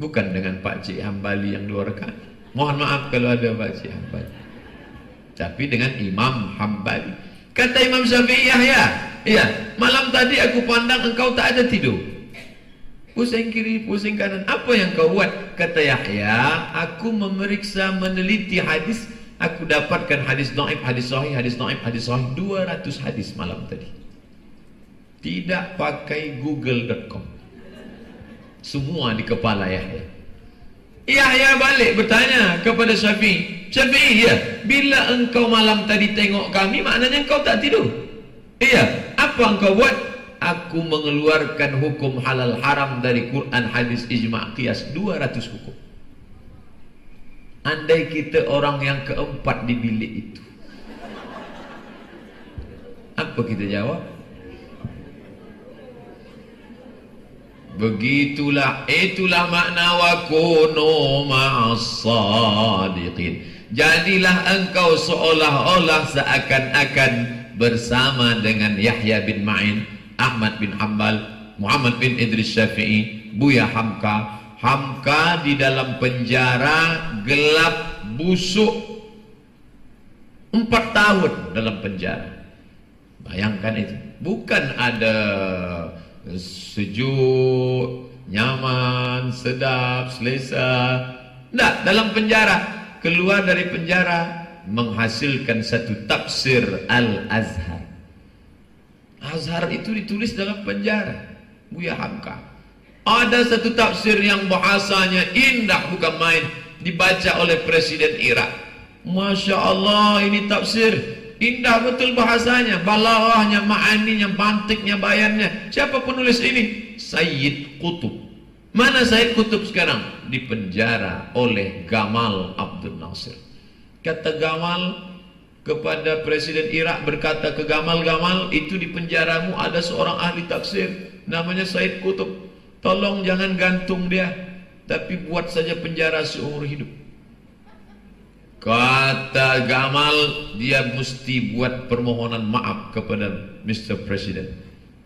Bukan dengan Pak Cik Hambali yang 2 rakaat. Mohon maaf kalau ada Pak Cik Hambali. Tapi dengan Imam Hambali. Kata Imam Syafi'i, Yahya, iya, malam tadi aku pandang engkau tak ada tidur. Pusing kiri, pusing kanan. Apa yang kau buat? Kata Yahya, aku memeriksa, meneliti hadis. Aku dapatkan hadis dhaif, hadis sahih, hadis dhaif, hadis sahih. 200 hadis malam tadi. Tidak pakai google.com. Semua di kepala Yahya. Yahya balik bertanya kepada Syafi'i. Syafi'i, ya, bila engkau malam tadi tengok kami, maknanya engkau tak tidur. Iya, apa engkau buat? Aku mengeluarkan hukum halal haram dari Quran, hadis, ijma', qiyas, 200 hukum. Andai kita orang yang keempat di bilik itu, apa kita jawab? Begitulah, itulah makna wa kunu ma'as-sadiqin. Jadilah engkau seolah-olah seakan-akan bersama dengan Yahya bin Ma'in, Ahmad bin Hanbal, Muhammad bin Idris Syafi'i, Buya Hamka. Hamka di dalam penjara gelap busuk 4 tahun dalam penjara. Bayangkan itu. Bukan ada sejuk, nyaman, sedap, selesa. Tidak, dalam penjara. Keluar dari penjara menghasilkan satu tafsir Al-Azhar. Azhar itu ditulis dalam penjara. Buya Hamka. Ada satu tafsir yang bahasanya indah bukan main, dibaca oleh Presiden Irak. Masya Allah, ini tafsir indah betul bahasanya, balaghahnya, ma'aninya, mantiknya, bayannya. Siapa penulis ini? Sayyid Qutb. Mana Sayyid Qutb sekarang? Dipenjara oleh Gamal Abdul Nasir. Kata Gamal, kepada Presiden Irak berkata ke Gamal, itu di penjaramu ada seorang ahli tafsir namanya Said Qutb, tolong jangan gantung dia, tapi buat saja penjara seumur hidup. Kata Gamal, dia mesti buat permohonan maaf kepada Mr. President.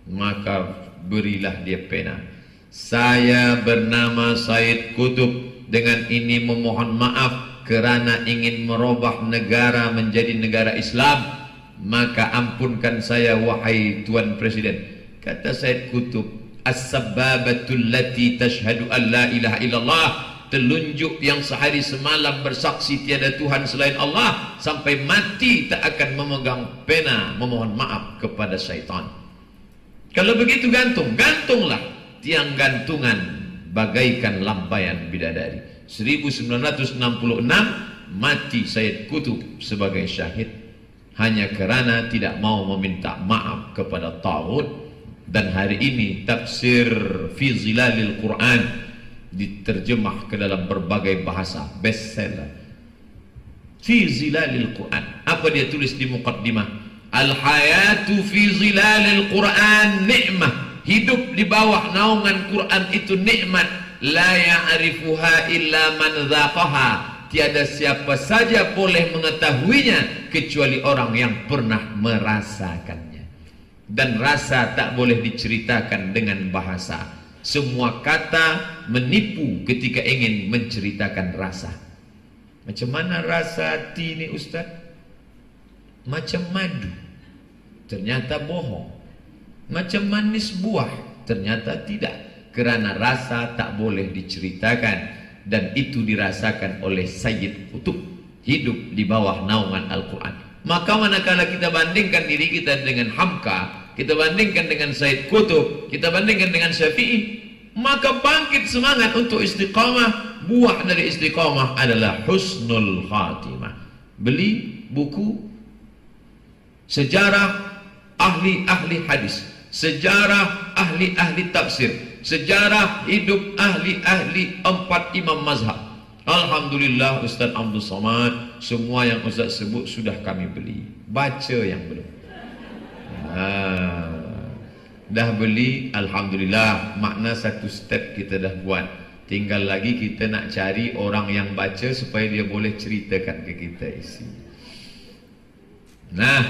Maka berilah dia pena. Saya bernama Said Qutb, dengan ini memohon maaf kerana ingin merubah negara menjadi negara Islam, maka ampunkan saya wahai Tuan Presiden. Kata Said Qutb, as-sabbabatul lati tashhadu an la ilaha illallah, telunjuk yang sehari semalam bersaksi tiada Tuhan selain Allah, sampai mati tak akan memegang pena memohon maaf kepada syaitan. Kalau begitu gantunglah tiang gantungan bagaikan lampaian bidadari. 1966 mati Said Qutb sebagai syahid hanya kerana tidak mau meminta maaf kepada taghut. Dan hari ini tafsir Fi Zilalil Quran diterjemah ke dalam berbagai bahasa, bestseller. Fi Zilalil Quran, apa dia tulis di muqaddimah? Al-hayatu fi zilalil Quran ni'mah, hidup di bawah naungan Quran itu nikmat. La ya'rifuha illa man dzaqaha, tiada siapa saja boleh mengetahuinya kecuali orang yang pernah merasakannya. Dan rasa tak boleh diceritakan dengan bahasa. Semua kata menipu ketika ingin menceritakan rasa. Macam mana rasa hati ini Ustaz? Macam madu, ternyata bohong. Macam manis buah, ternyata tidak. Kerana rasa tak boleh diceritakan. Dan itu dirasakan oleh Sayyid Qutb, hidup di bawah naungan Al-Quran. Maka manakala kita bandingkan diri kita dengan Hamka, kita bandingkan dengan Sayyid Qutb, kita bandingkan dengan Syafi'i, maka bangkit semangat untuk istiqamah. Buah dari istiqamah adalah husnul khatimah. Beli buku sejarah ahli-ahli hadis, sejarah ahli-ahli tafsir, sejarah hidup ahli-ahli 4 imam mazhab. Alhamdulillah Ustaz Abdul Somad, semua yang Ustaz sebut sudah kami beli. Baca yang belum. Dah beli, Alhamdulillah, makna satu step kita dah buat. Tinggal lagi kita nak cari orang yang baca supaya dia boleh ceritakan ke kita isi. Nah,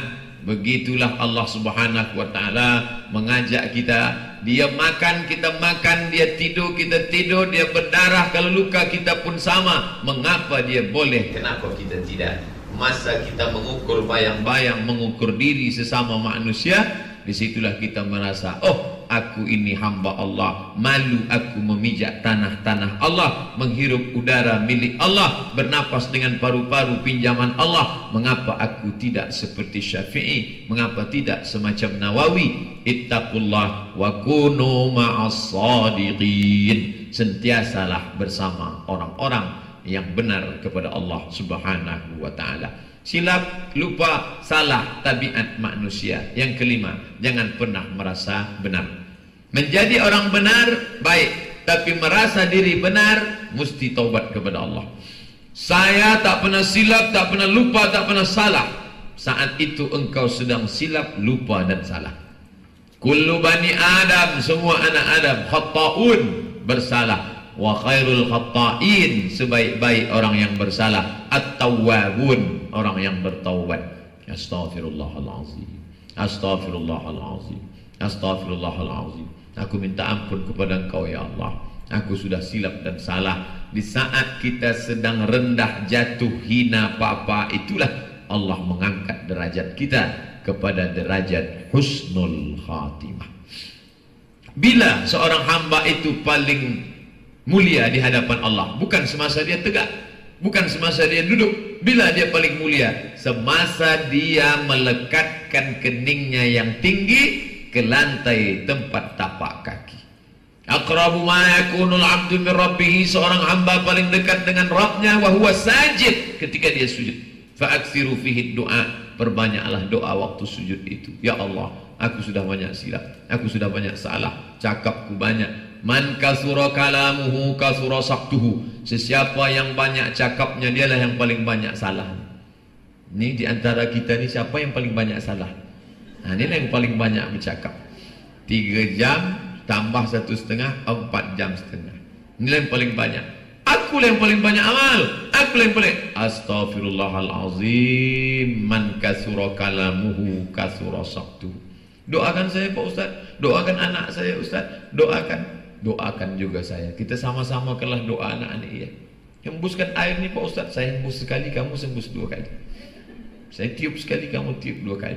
begitulah Allah Subhanahu wa ta'ala mengajak kita. Dia makan, kita makan, dia tidur, kita tidur, dia berdarah, kalau luka kita pun sama. Mengapa dia boleh? Kenapa kita tidak? Masa kita mengukur bayang-bayang, mengukur diri sesama manusia, disitulah kita merasa, oh, aku ini hamba Allah, malu aku memijak tanah-tanah Allah, menghirup udara milik Allah, bernapas dengan paru-paru pinjaman Allah. Mengapa aku tidak seperti Syafi'i? Mengapa tidak semacam Nawawi? Ittaqullah wa kunu ma'as sadiqin. Sentiasalah bersama orang-orang yang benar kepada Allah Subhanahu wa ta'ala. Silap, lupa, salah tabiat manusia. Yang kelima, jangan pernah merasa benar. Menjadi orang benar baik, tapi merasa diri benar mesti taubat kepada Allah. Saya tak pernah silap, tak pernah lupa, tak pernah salah. Saat itu engkau sedang silap, lupa dan salah. Kullu bani Adam, semua anak Adam khata'un, bersalah. Wa khairul khata'in, sebaik-baik orang yang bersalah, at-tawwabun, orang yang bertaubat. Astaghfirullahalazim, astaghfirullahalazim, astaghfirullahalazim. Aku minta ampun kepada Engkau ya Allah, aku sudah silap dan salah. Di saat kita sedang rendah, jatuh, hina, apa-apa, itulah Allah mengangkat derajat kita kepada derajat husnul khatimah. Bila seorang hamba itu paling mulia di hadapan Allah, bukan semasa dia tegak, bukan semasa dia duduk. Bila dia paling mulia? Semasa dia melekatkan keningnya yang tinggi ke lantai tempat tapak kaki. Aqrabu ma yakunul 'abdu min rabbih, seorang hamba paling dekat dengan Rabbnya wa huwa sajid, ketika dia sujud. Fa aktsiru fihi du'a, perbanyaklah doa waktu sujud itu. Ya Allah, aku sudah banyak silap, aku sudah banyak salah, cakapku banyak. Man kasura kalamuhu kasura saktuhu, sesiapa yang banyak cakapnya dialah yang paling banyak salah. Ini di antara kita ni siapa yang paling banyak salah? Nah, ini yang paling banyak bercakap. 3 jam tambah 1,5, 4 jam setengah. Ini yang paling banyak. Aku yang paling banyak amal. Aku yang paling. Astaghfirullahalazim. Man kasura kalamuhu kasura saktu. Doakan saya Pak Ustaz. Doakan anak saya Ustaz. Doakan juga saya. Kita sama-sama kelah doa anak-anak ya. Hembuskan air ni Pak Ustaz. Saya hembus sekali, kamu hembus 2 kali. Saya tiup sekali, kamu tiup 2 kali.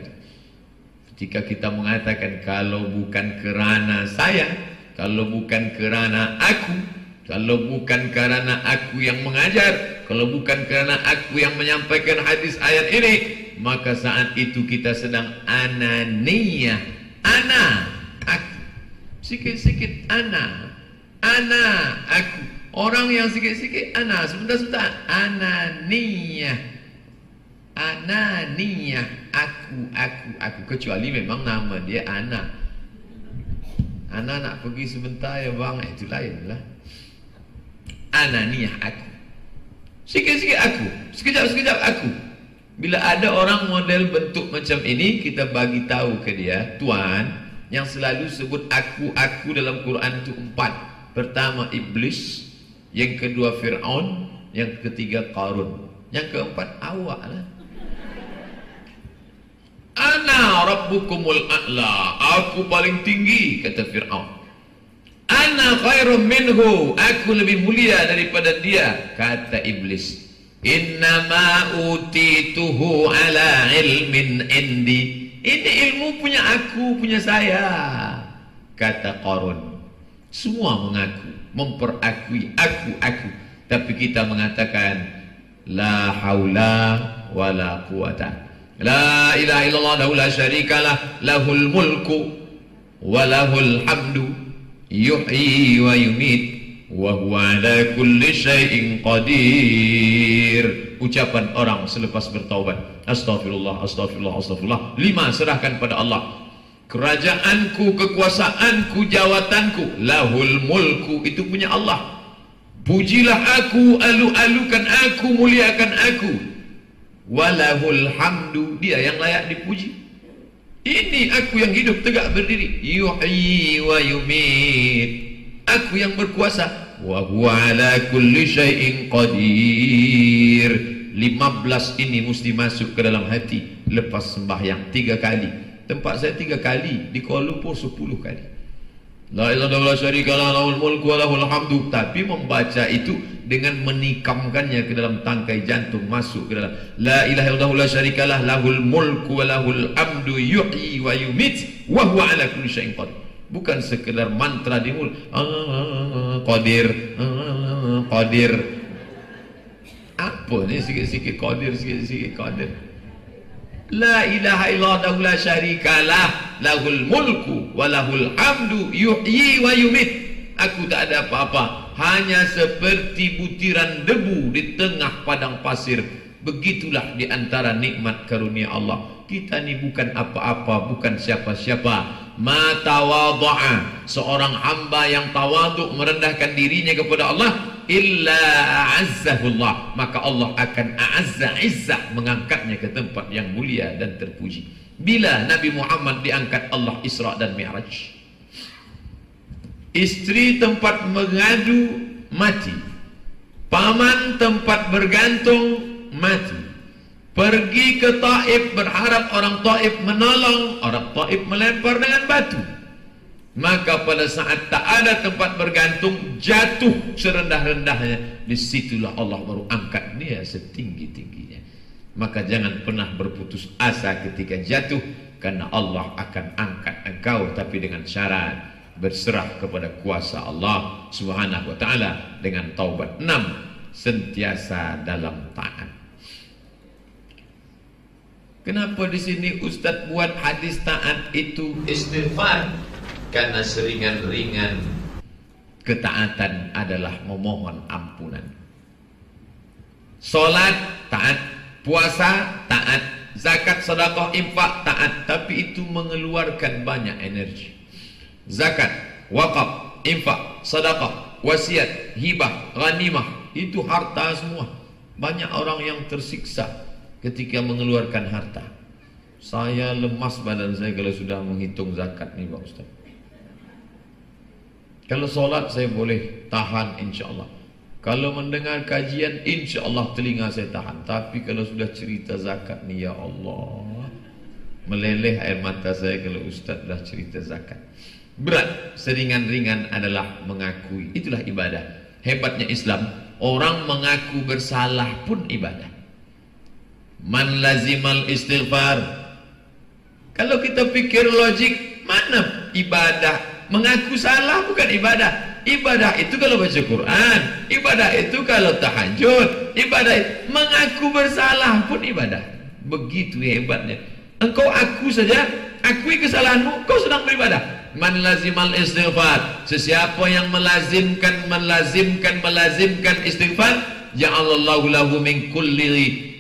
Jika kita mengatakan kalau bukan kerana saya, kalau bukan kerana aku, kalau bukan kerana aku yang mengajar, kalau bukan kerana aku yang menyampaikan hadis ayat ini, maka saat itu kita sedang ananiyah. Ana, aku. Sikit-sikit ana, aku. Orang yang sikit-sikit ana, sebentar-sebentar ananiyah. Ananiyah, aku. Kecuali memang nama dia Ana. Ana nak pergi sebentar ya bang, itu lain lah. Ananiyah, aku. Sikit-sikit aku, sekejap-sekejap aku. Bila ada orang model bentuk macam ini, kita bagi tahu ke dia, Tuan, yang selalu sebut aku dalam Quran itu 4. Pertama Iblis, yang kedua Fir'aun, yang ketiga Qarun, yang keempat awak lah. Ana rabbukumul a'la, aku paling tinggi, kata Fir'aun. Ana khairum minhu, aku lebih mulia daripada dia, kata Iblis. Innama utituhu ala ilmin indi, ini ilmu punya aku, punya saya, kata Qarun. Semua mengaku, memperakui aku. Tapi kita mengatakan la haula wala quwata. La ilaha illallah lahu la syarikalah, lahul mulku wa lahul hamdu, yuhyi wa yumit, wa huwa ala kulli syai'in qadir. Ucapan orang selepas bertaubat, astagfirullah, astagfirullah, astagfirullah. 5, serahkan pada Allah. Kerajaanku, kekuasaanku, jawatanku, lahul mulku, itu punya Allah. Pujilah aku, alu-alukan aku, muliakan aku. Walahul hamdu, dia yang layak dipuji. Ini aku yang hidup tegak berdiri. Yuhyi wa yumit, aku yang berkuasa. Wa huwa ala kulli syai'in qadir. 15 ini mesti masuk ke dalam hati lepas sembahyang 3 kali. Tempat saya 3 kali, di Kuala Lumpur 10 kali. La ilaha illallah syarikalah, lahul mulku wa lahul hamdu. Tapi membaca itu dengan menikamkannya ke dalam tangkai jantung, masuk ke dalam la ilaha illallah la syarikalah, lahul mulku wa lahul hamdu, yuhyi wa yumit, wa huwa ala kulli syai'in qadir. Bukan sekedar mantra di mulut. Qadir. Apa ni sikit-sikit qadir, sikit-sikit qadir. La ilaha illallah la syarikalah, lahul mulku wa lahul hamdu, yuhyi wa yumit. Aku tak ada apa-apa, hanya seperti butiran debu di tengah padang pasir. Begitulah di antara nikmat karunia Allah. Kita ni bukan apa-apa, bukan siapa-siapa. Ma tawadha'a, seorang hamba yang tawaduk, merendahkan dirinya kepada Allah, illa a'azzahullah, maka Allah akan a'azza izzah, mengangkatnya ke tempat yang mulia dan terpuji. Bila Nabi Muhammad diangkat Allah Isra dan Mi'raj, istri tempat mengadu mati, paman tempat bergantung mati. Pergi ke Taif berharap orang Taif menolong, orang Taif melempar dengan batu. Maka pada saat tak ada tempat bergantung, jatuh serendah-rendahnya. Disitulah Allah baru angkat dia setinggi-tingginya. Maka jangan pernah berputus asa ketika jatuh, karena Allah akan angkat engkau, tapi dengan syarat berserah kepada kuasa Allah Subhanahu wa taala dengan taubat. 6, sentiasa dalam taat. Kenapa di sini Ustaz buat hadis taat itu istighfar? Karena seringan-ringan ketaatan adalah memohon ampunan. Solat taat, puasa taat, zakat, sedekah, infak taat, tapi itu mengeluarkan banyak energi. Zakat, wakaf, infak, sedekah, wasiat, hibah, ghanimah, itu harta semua. Banyak orang yang tersiksa ketika mengeluarkan harta. Saya lemas badan saya kalau sudah menghitung zakat nih Pak Ustaz. Kalau sholat saya boleh tahan insya Allah. Kalau mendengar kajian insya Allah telinga saya tahan. Tapi kalau sudah cerita zakat nih ya Allah, meleleh air mata saya kalau Ustaz dah cerita zakat. Berat, seringan-ringan adalah mengakui. Itulah ibadah. Hebatnya Islam, orang mengaku bersalah pun ibadah. Man lazimal istighfar. Kalau kita pikir logik, mana ibadah? Mengaku salah bukan ibadah. Ibadah itu kalau baca Quran, ibadah itu kalau tahajud, ibadah itu. Mengaku bersalah pun ibadah. Begitu hebatnya. Engkau aku saja, akui kesalahanmu, kau sedang beribadah. Man lazimal istighfar. Sesiapa yang melazimkan istighfar, ja'alallahu lahu min kulli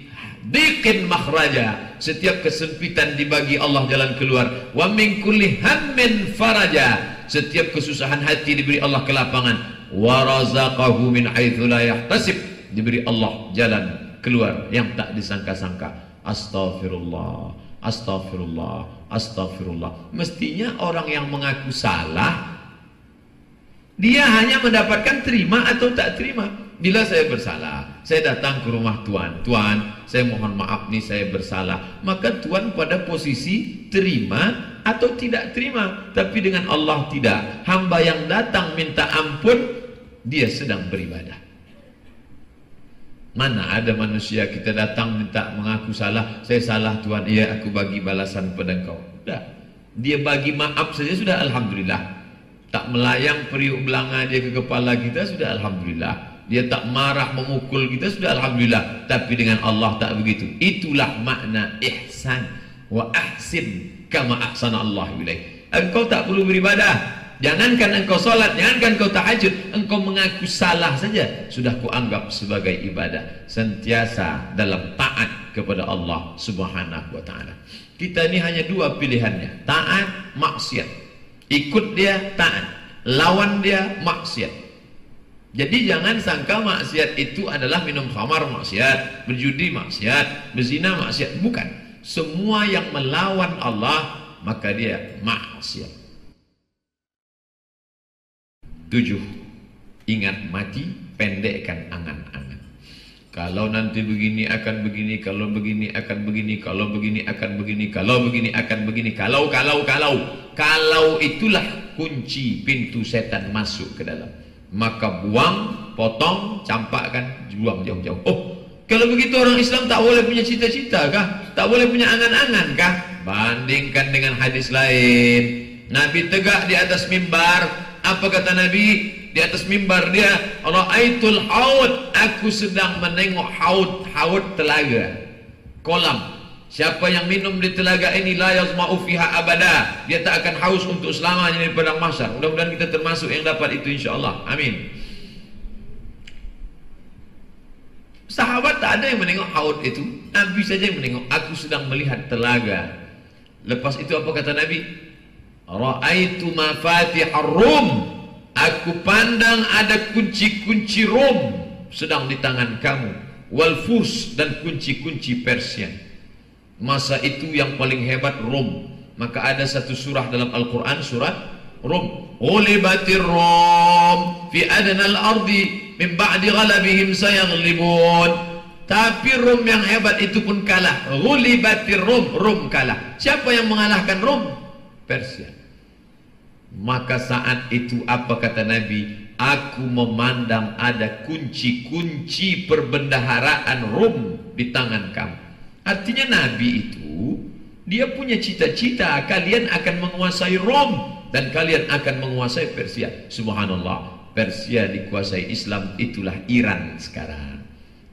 diqin makhraja. Setiap kesempitan dibagi Allah jalan keluar. Wa min kulli hammin faraja. Setiap kesusahan hati diberi Allah kelapangan. Wa razaqahu min haitsu la yahtasib. Diberi Allah jalan keluar yang tak disangka-sangka. Astaghfirullah, astaghfirullah, astaghfirullah. Mestinya orang yang mengaku salah, dia hanya mendapatkan terima atau tak terima. Bila saya bersalah, saya datang ke rumah Tuan. Tuan, saya mohon maaf nih saya bersalah. Maka Tuan pada posisi terima atau tidak terima. Tapi dengan Allah tidak. Hamba yang datang minta ampun, dia sedang beribadah. Mana ada manusia kita datang minta mengaku salah. Saya salah Tuan, iya aku bagi balasan pada engkau. Sudah. Dia bagi maaf saja sudah alhamdulillah. Tak melayang periuk belanga dia ke kepala kita sudah alhamdulillah. Dia tak marah memukul kita sudah alhamdulillah. Tapi dengan Allah tak begitu. Itulah makna ihsan. Wa ahsin kama ahsana Allah ilaik. Engkau tak perlu beribadah. Jangankan engkau solat, jangankan engkau tahajud, engkau mengaku salah saja sudah kuanggap sebagai ibadah. Sentiasa dalam taat kepada Allah Subhanahu wa taala. Kita ini hanya dua pilihannya, taat, maksiat. Ikut dia taat, lawan dia maksiat. Jadi jangan sangka maksiat itu adalah minum khamar maksiat, berjudi maksiat, berzina maksiat. Bukan. Semua yang melawan Allah maka dia maksiat. 7. Ingat mati, pendekkan angan-angan. Kalau nanti begini akan begini, kalau begini akan begini, kalau begini akan begini, kalau begini akan begini, kalau itulah kunci pintu setan masuk ke dalam. Maka buang, potong, campakkan, buang jauh-jauh. Oh, kalau begitu orang Islam tak boleh punya cita-cita kah? Tak boleh punya angan-angan kah? Bandingkan dengan hadis lain. Nabi tegak di atas mimbar. Apa kata Nabi? Di atas mimbar dia, ra'aitul haud, aku sedang menengok haud. Haud telaga, kolam. Siapa yang minum di telaga ini la yazma'u fiha abada, dia tak akan haus untuk selamanya di padang mahsyar. Mudah-mudahan kita termasuk yang dapat itu insyaallah. Amin. Sahabat tak ada yang menengok haud itu, Nabi saja yang menengok. Aku sedang melihat telaga. Lepas itu apa kata Nabi? Ra'aitu mafatihar Rum, aku pandang ada kunci-kunci Rom sedang di tangan kamu. Wal Furs, dan kunci-kunci Persia. Masa itu yang paling hebat Rom. Maka ada satu surah dalam Al-Quran, surat Rom. Ghulibatir Rom fi adnal ardi min ba'di ghalabihim sayaghlibun. Tapi Rom yang hebat itu pun kalah. Ghulibatir Rom, Rom kalah. Siapa yang mengalahkan Rom? Persia. Maka saat itu apa kata Nabi? Aku memandang ada kunci-kunci perbendaharaan Rom di tangan kamu. Artinya Nabi itu dia punya cita-cita kalian akan menguasai Rom dan kalian akan menguasai Persia. Subhanallah, Persia dikuasai Islam, itulah Iran sekarang.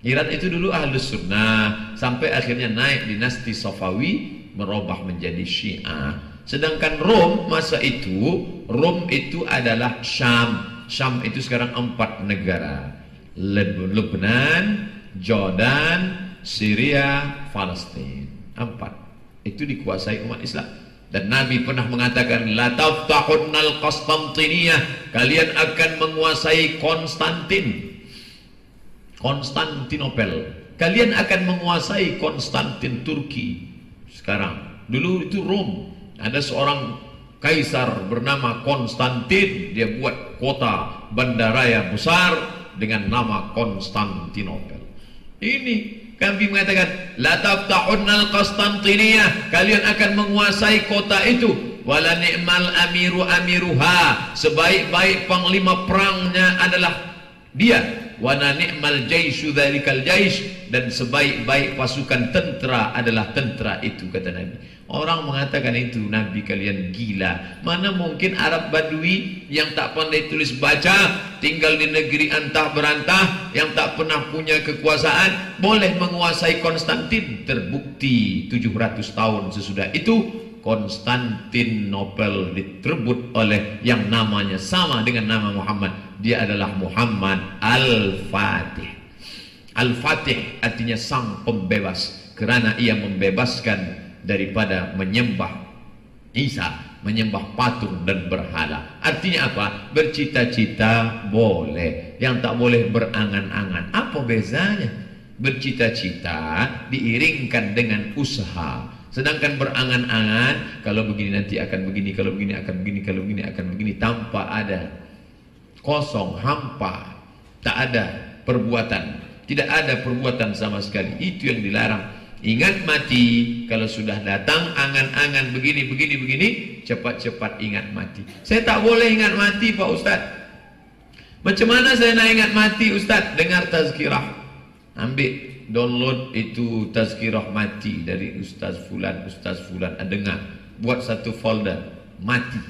Iran itu dulu Ahlus Sunnah sampai akhirnya naik dinasti Safawi merubah menjadi Syiah. Sedangkan Rom masa itu, Rom itu adalah Syam. Syam itu sekarang 4 negara. Lebanon, Jordan, Syria, Palestina. 4. Itu dikuasai umat Islam. Dan Nabi pernah mengatakan, la taftahunnal Konstantiniyah, kalian akan menguasai Konstantinopel. Kalian akan menguasai Konstantin Turki sekarang. Dulu itu Rom. Ada seorang kaisar bernama Konstantin. Dia buat kota bandaraya besar dengan nama Konstantinopel. Ini kami mengatakan la taftahunal Konstantiniyah, kalian akan menguasai kota itu. Wala ni'mal amiru amiruha, sebaik-baik panglima perangnya adalah dia. Wana ni'mal jaisyu dzalikal jais, dan sebaik-baik pasukan tentera adalah tentera itu, kata Nabi. Orang mengatakan itu Nabi kalian gila. Mana mungkin Arab Badui yang tak pandai tulis baca, tinggal di negeri antah berantah, yang tak pernah punya kekuasaan, boleh menguasai Konstantin. Terbukti 700 tahun sesudah itu Konstantinopel diterebut oleh yang namanya sama dengan nama Muhammad. Dia adalah Muhammad Al-Fatih. Al-Fatih artinya sang pembebas, kerana ia membebaskan daripada menyembah Isa, menyembah patung dan berhala. Artinya apa? Bercita-cita boleh, yang tak boleh berangan-angan. Apa bezanya? Bercita-cita diiringkan dengan usaha. Sedangkan berangan-angan, kalau begini nanti akan begini, kalau begini akan begini, kalau begini akan begini, tanpa ada, kosong, hampa, tak ada perbuatan, tidak ada perbuatan sama sekali. Itu yang dilarang. Ingat mati. Kalau sudah datang angan-angan begini, begini, begini, cepat-cepat ingat mati. Saya tak boleh ingat mati, Pak Ustaz. Macam mana saya nak ingat mati, Ustaz? Dengar tazkirah. Ambil download itu tazkirah mati dari Ustaz Fulan, dengar. Buat satu folder mati,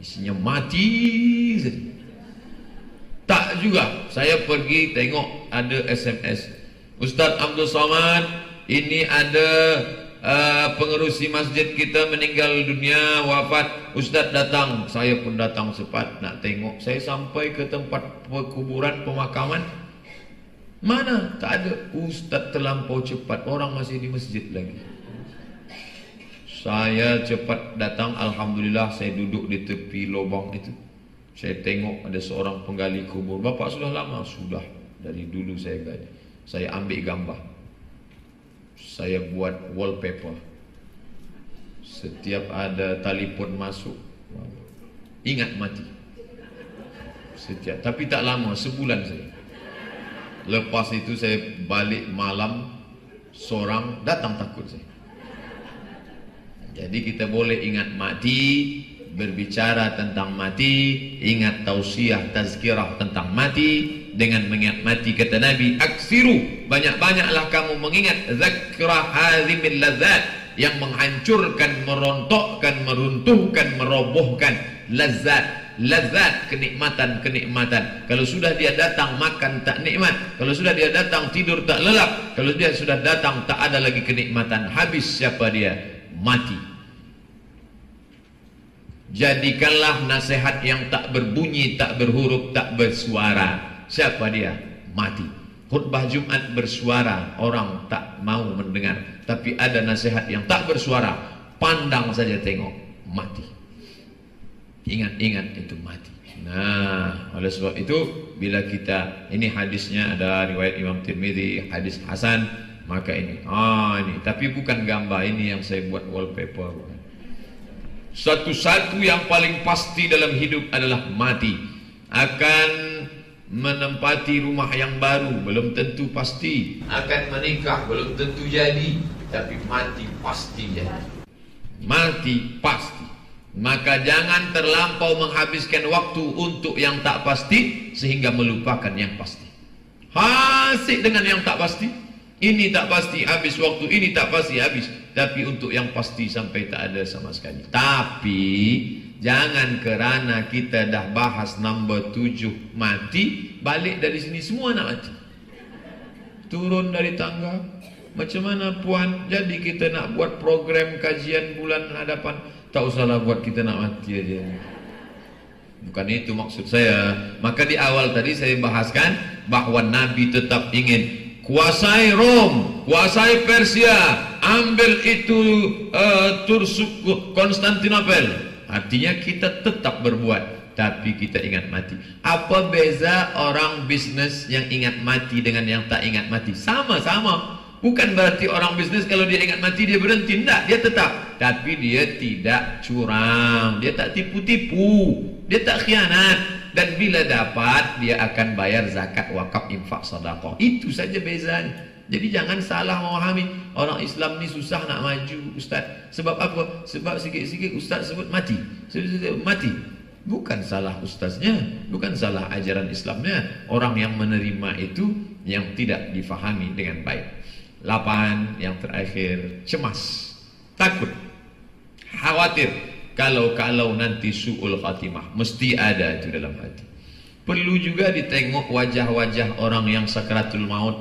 isinya mati saja. Tak juga, saya pergi tengok ada SMS, Ustaz Abdul Somad, ini ada pengerusi masjid kita meninggal dunia, wafat. Ustaz datang, saya pun datang cepat nak tengok. Saya sampai ke tempat kuburan pemakaman, mana? Tak ada. Ustaz terlampau cepat, orang masih di masjid lagi. Saya cepat datang, alhamdulillah saya duduk di tepi lubang itu. Saya tengok ada seorang penggali kubur. Bapak sudah lama? Sudah, dari dulu saya gali. Saya ambil gambar, saya buat wallpaper. Setiap ada telefon masuk, ingat mati. Setiap, tapi tak lama, sebulan saja. Lepas itu saya balik malam seorang, datang takut saya. Jadi kita boleh ingat mati, berbicara tentang mati, ingat tausiah tazkirah tentang mati. Dengan mengingat mati, kata Nabi, aksiru, banyak-banyaklah kamu mengingat zakra hazimil lazat, yang menghancurkan, merontokkan, meruntuhkan, merobohkan lazat. Lazat, kenikmatan-kenikmatan. Kalau sudah dia datang makan tak nikmat, kalau sudah dia datang tidur tak lelap, kalau dia sudah datang tak ada lagi kenikmatan. Habis siapa dia? Mati. Jadikanlah nasihat yang tak berbunyi, tak berhuruf, tak bersuara. Siapa dia? Mati. Khutbah Jumat bersuara, orang tak mau mendengar. Tapi ada nasihat yang tak bersuara, pandang saja tengok, mati. Ingat-ingat itu mati. Nah, oleh sebab itu, bila kita, ini hadisnya ada riwayat Imam Tirmidzi, hadis Hasan, maka ini, ini, tapi bukan gambar, ini yang saya buat wallpaper. Satu-satu yang paling pasti dalam hidup adalah mati. Akan menempati rumah yang baru, belum tentu pasti. Akan menikah, belum tentu jadi, tapi mati pasti jadi. Mati pasti. Maka jangan terlampau menghabiskan waktu untuk yang tak pasti sehingga melupakan yang pasti. Hasik dengan yang tak pasti. Ini tak pasti, habis waktu. Ini tak pasti, habis. Tapi untuk yang pasti sampai tak ada sama sekali. Tapi jangan kerana kita dah bahas nombor 7 mati, balik dari sini semua nak mati. Turun dari tangga. Macam mana puan? Jadi kita nak buat program kajian bulan hadapan, tak usahlah buat kita nak mati aja. Bukan itu maksud saya. Maka di awal tadi saya bahaskan bahawa Nabi tetap ingin kuasai Rom, kuasai Persia, ambil itu Konstantinopel. Artinya kita tetap berbuat. tapi kita ingat mati. Apa beza orang bisnis yang ingat mati dengan yang tak ingat mati? Sama-sama. Bukan berarti orang bisnis kalau dia ingat mati dia berhenti. Tidak, dia tetap. Tapi dia tidak curang, dia tak tipu-tipu, dia tak khianat. Dan bila dapat, dia akan bayar zakat, wakaf, infak, sedekah. Itu saja bezanya. Jadi jangan salah memahami orang Islam ni susah nak maju, Ustaz. Sebab apa? Sebab sikit-sikit Ustaz sebut mati. Sebut mati. Bukan salah ustaznya, bukan salah ajaran Islamnya. Orang yang menerima itu yang tidak difahami dengan baik. 8 yang terakhir, cemas, takut, khawatir. Kalau nanti su'ul khatimah, mesti ada itu dalam hati. Perlu juga ditengok wajah-wajah orang yang sakratul maut.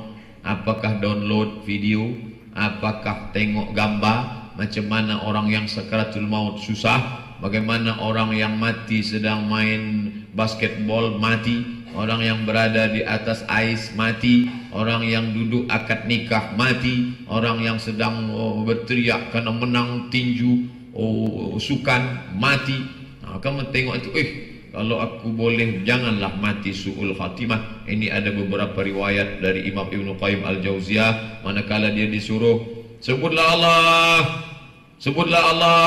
Apakah download video, apakah tengok gambar, macam mana orang yang sakratul maut susah, bagaimana orang yang mati sedang main basketball mati, orang yang berada di atas ais mati, orang yang duduk akad nikah mati, orang yang sedang berteriak kerana menang tinju sukan mati. Kamu tengok itu, kalau aku boleh janganlah mati su'ul khatimah. Ini ada beberapa riwayat dari Imam Ibn Qayyim Al-Jauziyah, manakala dia disuruh sebutlah Allah,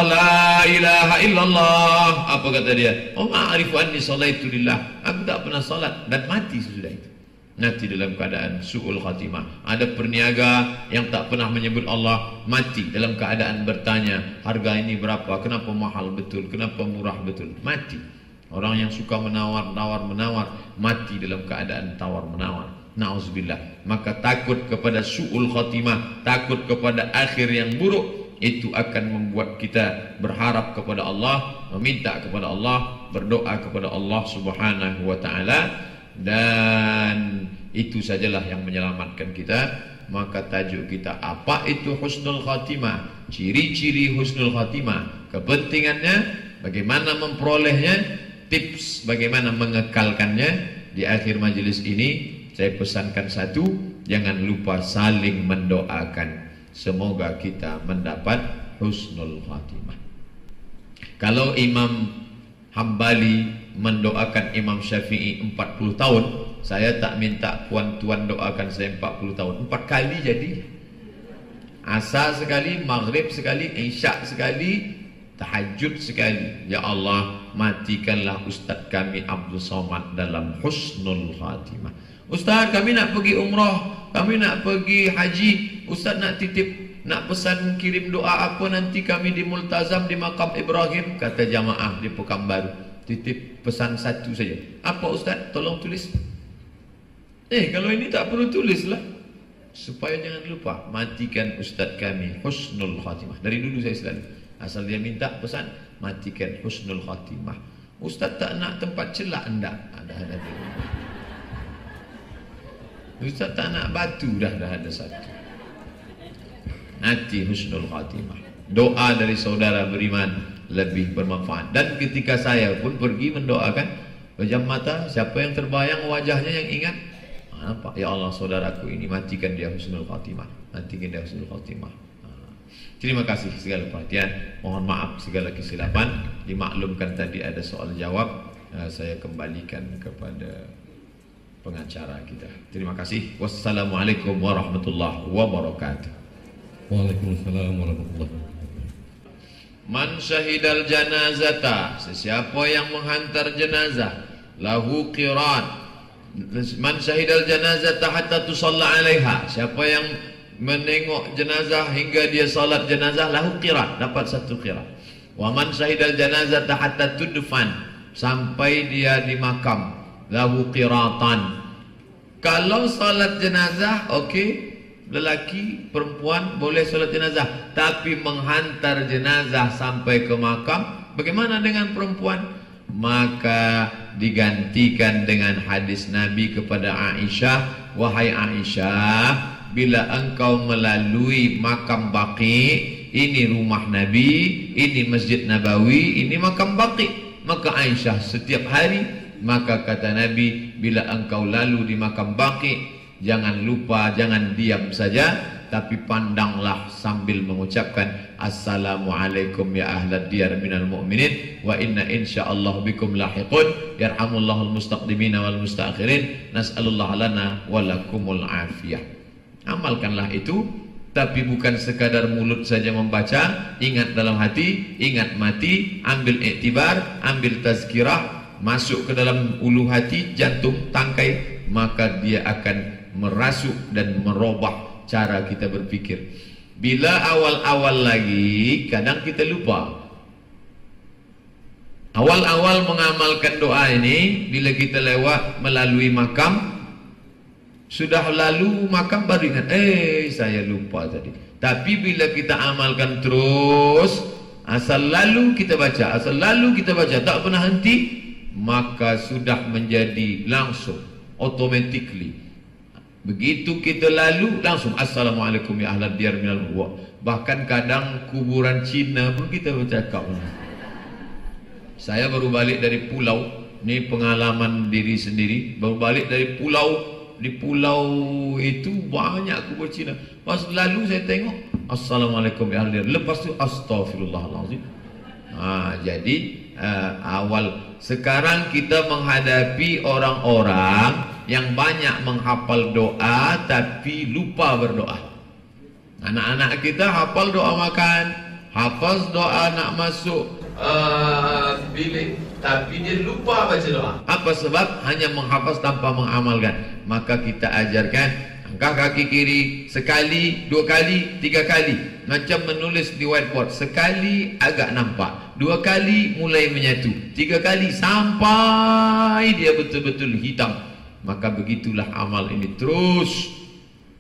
la ilaha illallah. Apa kata dia? Ma'arifu anni salaitu lillah. Aku tak pernah salat, dan mati sesudah itu. Mati dalam keadaan su'ul khatimah. Ada perniaga yang tak pernah menyebut Allah, mati dalam keadaan bertanya, harga ini berapa? Kenapa mahal betul? Kenapa murah betul? Mati. Orang yang suka menawar, mati dalam keadaan tawar-menawar. Na'udzubillah. Maka takut kepada su'ul khatimah, takut kepada akhir yang buruk, itu akan membuat kita berharap kepada Allah, meminta kepada Allah, berdoa kepada Allah Subhanahu wa ta'ala, dan itu sajalah yang menyelamatkan kita. Maka tajuk kita, apa itu husnul khatimah? Ciri-ciri husnul khatimah, kepentingannya, bagaimana memperolehnya, tips bagaimana mengekalkannya. Di akhir majelis ini saya pesankan satu, jangan lupa saling mendoakan. Semoga kita mendapat husnul khatimah. Kalau Imam Hambali mendoakan Imam Syafi'i 40 tahun, saya tak minta puan-tuan doakan saya 40 tahun. 4 kali jadi. Asar sekali, maghrib sekali, isyak sekali, tahajud sekali. Ya Allah, matikanlah Ustaz kami Abdul Somad dalam husnul khatimah. Ustaz, kami nak pergi umrah, kami nak pergi haji. Ustaz nak titip, nak pesan kirim doa apa nanti kami di Multazam di makam Ibrahim. Kata jamaah di Pekanbaru, titip pesan satu saja. Apa Ustaz? Tolong tulis. Kalau ini tak perlu tulislah, supaya jangan lupa, matikan Ustaz kami husnul khatimah. Dari dulu saya selalu, asal dia minta pesan, matikan husnul khatimah. Ustaz tak nak tempat celak anda, ada. Ustaz tak nak batu, dah ada satu. Nanti husnul khatimah. Doa dari saudara beriman lebih bermanfaat. Dan ketika saya pun pergi mendoakan, pejam mata, siapa yang terbayang wajahnya yang ingat, nampak, ya Allah, saudaraku ini matikan dia husnul khatimah, matikan dia husnul khatimah. Terima kasih segala perhatian. Mohon maaf segala kesilapan. Dimaklumkan tadi ada soal jawab, saya kembalikan kepada pengacara kita. Terima kasih. Wassalamualaikum warahmatullahi wabarakatuh. Waalaikumsalam warahmatullahi wabarakatuh. Man syahidal janazata, sesiapa yang menghantar jenazah, lahu qiran. Man syahidal janazata hatta tusalla alaiha, siapa yang menengok jenazah hingga dia salat jenazah, lahu qiran, dapat satu qiran. Wa man syahidal janazata hatta tudfan, sampai dia di makam, lahu qiratan. Kalau salat jenazah, okey, lelaki, perempuan boleh salat jenazah, tapi menghantar jenazah sampai ke makam, bagaimana dengan perempuan? Maka digantikan dengan hadis Nabi kepada Aisyah, wahai Aisyah, bila engkau melalui makam Baqi, ini rumah Nabi, ini Masjid Nabawi, ini makam Baqi. Maka Aisyah setiap hari, maka kata Nabi, bila engkau lalu di makam Baqi, jangan lupa, jangan diam saja, tapi pandanglah sambil mengucapkan assalamualaikum ya ahlad diyar minal mu'minin wa inna insyaallah bikum lahiqun yarhamullahul mustaqdimina wal mustaakhirin nas'alullah lana walakumul afiyah. Amalkanlah itu, tapi bukan sekadar mulut saja membaca, ingat dalam hati, ingat mati, ambil iktibar, ambil tazkirah, masuk ke dalam ulu hati, jantung, tangkai, maka dia akan merasuk dan merubah cara kita berpikir. Bila awal-awal lagi, kadang kita lupa. Awal-awal mengamalkan doa ini, bila kita lewat melalui makam, sudah lalu makam baru ingat, saya lupa tadi. Tapi bila kita amalkan terus, asal lalu kita baca, tak pernah henti, maka sudah menjadi langsung, automatically. Begitu kita lalu, langsung assalamualaikum ya ahlad diyar minal mu'minin. Bahkan kadang kuburan Cina pun kita bercakap. Saya baru balik dari pulau, ini pengalaman diri sendiri. Baru balik dari pulau, di pulau itu banyak kubur Cina. Pas lalu saya tengok assalamualaikum ya ahlad diyar, lepas tu astaghfirullahalazim. Jadi awal sekarang kita menghadapi orang-orang yang banyak menghafal doa tapi lupa berdoa. Anak-anak kita hafal doa makan, hafaz doa nak masuk bilik, tapi dia lupa baca doa. Apa sebab? Hanya menghafaz tanpa mengamalkan. Maka kita ajarkan, angkat kaki kiri sekali, 2 kali, 3 kali, macam menulis di whiteboard. Sekali agak nampak, 2 kali mulai menyatu, 3 kali sampai dia betul-betul hitam. Maka begitulah amal ini terus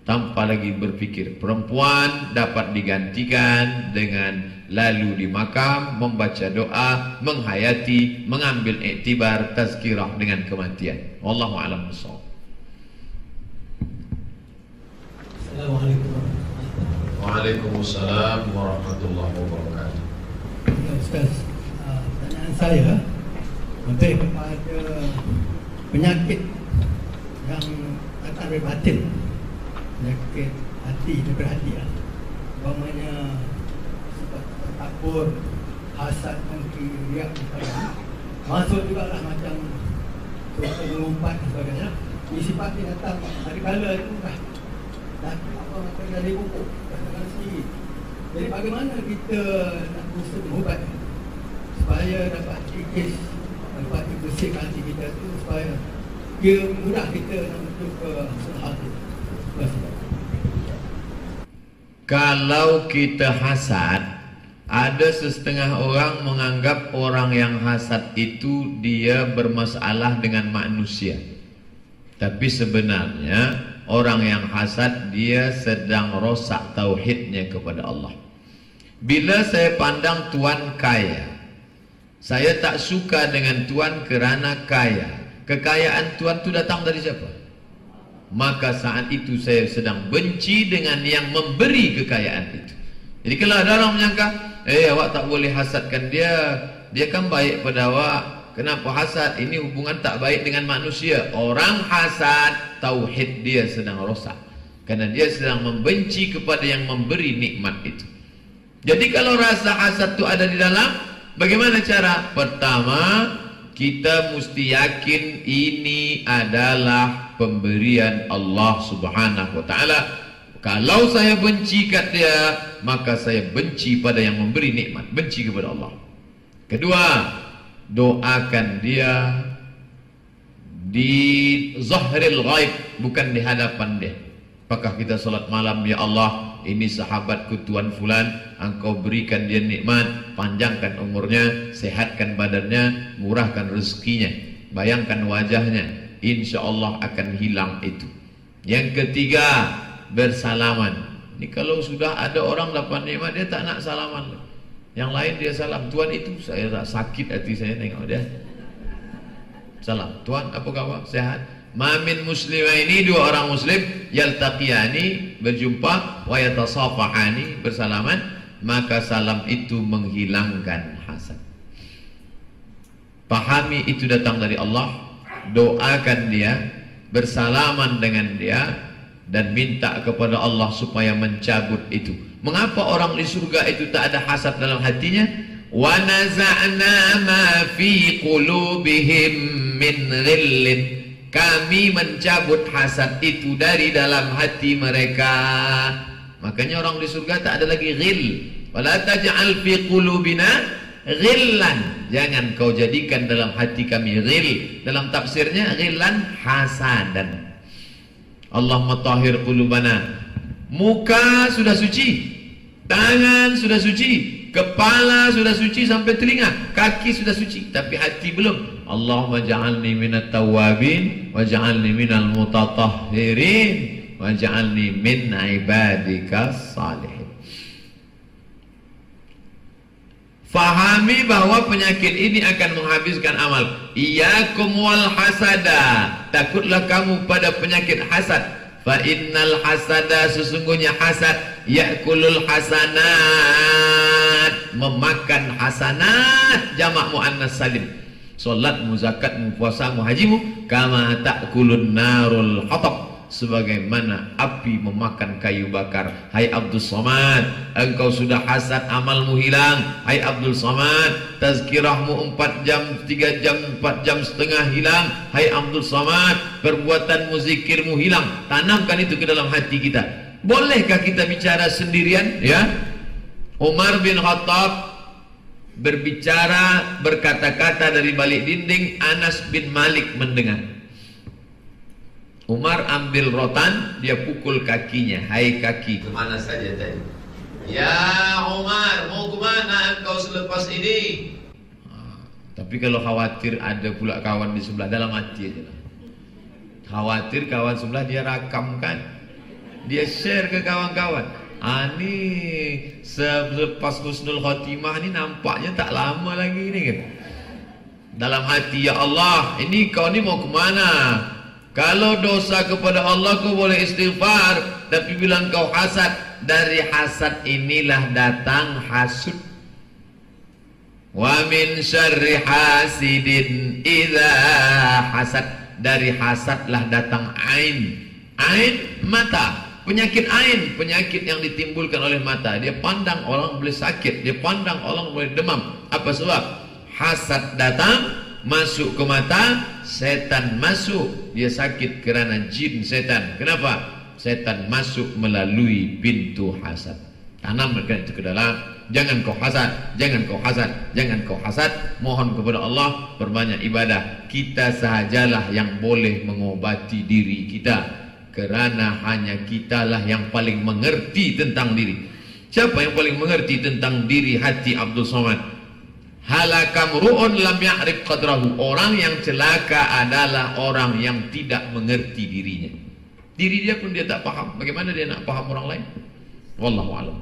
tanpa lagi berpikir. Perempuan dapat digantikan dengan lalu di makam, membaca doa, menghayati, mengambil iktibar, tazkirah dengan kematian. Wallahu a'lam bishawab. Assalamualaikum. Waalaikumsalam warahmatullahi wabarakatuh. Ustaz, pertanyaan saya lebih kepada penyakit yang datang dari batin, penyakit hati, daripada hati lah. Umpamanya sebab takut, hasad, mungkin riak, masuk juga lah macam suka melompat dan sebagainya. Ini sifatnya datang dari kala itu dah apa macam dari buku katakan sendiri. Jadi bagaimana kita nak berusaha mengubat supaya dapat kikis, dapat bersihkan hati kita tu, supaya dia mudah kita nak menuju ke hati. Kalau kita hasad, ada setengah orang menganggap orang yang hasad itu dia bermasalah dengan manusia. Tapi sebenarnya orang yang hasad dia sedang rosak tauhidnya kepada Allah. Bila saya pandang tuan kaya, saya tak suka dengan tuan kerana kaya. Kekayaan tuan itu datang dari siapa? Maka saat itu saya sedang benci dengan yang memberi kekayaan itu. Jadi kalau ada orang menyangka, awak tak boleh hasadkan dia, dia kan baik pada awak, kenapa hasad? Ini hubungan tak baik dengan manusia. Orang hasad, tauhid dia sedang rosak, karena dia sedang membenci kepada yang memberi nikmat itu. Jadi kalau rasa hasad itu ada di dalam, bagaimana cara? Pertama, kita mesti yakin ini adalah pemberian Allah Subhanahu wa ta'ala. Kalau saya benci kat dia, maka saya benci pada yang memberi nikmat, benci kepada Allah. Kedua, doakan dia di zahril ghaib, bukan di hadapan dia. Apakah kita salat malam, ya Allah, ini sahabatku tuan fulan, engkau berikan dia nikmat, panjangkan umurnya, sehatkan badannya, murahkan rezekinya, bayangkan wajahnya, insya Allah akan hilang itu. Yang ketiga, bersalaman. Ini kalau sudah ada orang dapat nikmat, dia tak nak salaman. Yang lain dia salam, tuan itu saya tak sakit hati saya tengok dia. Salam, tuan apa khabar, sehat? Mamin muslimah, ini dua orang muslim yaltaqiyani, berjumpa, wa yatasafahani, bersalaman, maka salam itu menghilangkan hasad. Pahami itu datang dari Allah, doakan dia, bersalaman dengan dia, dan minta kepada Allah supaya mencabut itu. Mengapa orang di surga itu tak ada hasad dalam hatinya? Wa naza'na ma fi qulubihim min ghillin. Kami mencabut hasad itu dari dalam hati mereka. Makanya orang di surga tak ada lagi ghil. Wala taj'al fi qulubina ghillan. Jangan kau jadikan dalam hati kami ghil. Dalam tafsirnya ghillan hasadan. Allahumma tahhir qulubana. Muka sudah suci, tangan sudah suci, kepala sudah suci sampai telinga, kaki sudah suci, tapi hati belum. Allahumma ja'alni minat tawabin wa ja'alni minal mutatahhirin wa ja'alni min ibadikas salihin. Fahami bahwa penyakit ini akan menghabiskan amal. Iyyakum wal hasada. Takutlah kamu pada penyakit hasad. Fa innal hasada, sesungguhnya hasad, ya'kulul hasanat, memakan hasanat, jamak muannas salim. Salatmu, zakatmu, puasamu, hajimu, kama ta'kulun narul hatab, sebagaimana api memakan kayu bakar. Hai Abdul Samad, engkau sudah hasad, amalmu hilang. Hai Abdul Samad, tazkirahmu 4 jam, 3 jam, 4 jam setengah hilang. Hai Abdul Samad, perbuatanmu, zikirmu hilang. Tanamkan itu ke dalam hati kita. Bolehkah kita bicara sendirian? Ya, Umar bin Khattab berbicara, berkata-kata dari balik dinding. Anas bin Malik mendengar. Umar ambil rotan, dia pukul kakinya. Hai kaki, kemana saja tadi? Ya Umar, mau kemana engkau selepas ini? Tapi kalau khawatir ada pula kawan di sebelah, dalam hati aja lah. Khawatir kawan sebelah dia rakamkan, dia share ke kawan-kawan. Ini selepas husnul khotimah ni nampaknya tak lama lagi ni kan. Dalam hati, ya Allah, ini kau ni mau kemana? Kalau dosa kepada Allah kau boleh istighfar, tapi bilang kau hasad, dari hasad inilah datang hasud. Wa min syarri hasidin idza hasad, dari hasadlah datang ain. Ain mata, penyakit ain, penyakit yang ditimbulkan oleh mata. Dia pandang orang boleh sakit, dia pandang orang boleh demam. Apa sebab? Hasad datang, masuk ke mata, setan masuk, dia sakit kerana jin setan. Kenapa? Setan masuk melalui pintu hasad. Tanamkan itu ke dalam. Jangan kau hasad, jangan kau hasad, jangan kau hasad. Mohon kepada Allah, perbanyak ibadah. Kita sahajalah yang boleh mengobati diri kita, kerana hanya kitalah yang paling mengerti tentang diri. Siapa yang paling mengerti tentang diri hati Abdul Samad? Halakam ru'un lam ya'rif qadrahu. Orang yang celaka adalah orang yang tidak mengerti dirinya. Diri dia pun dia tak paham. Bagaimana dia nak paham orang lain? Wallahu a'lam.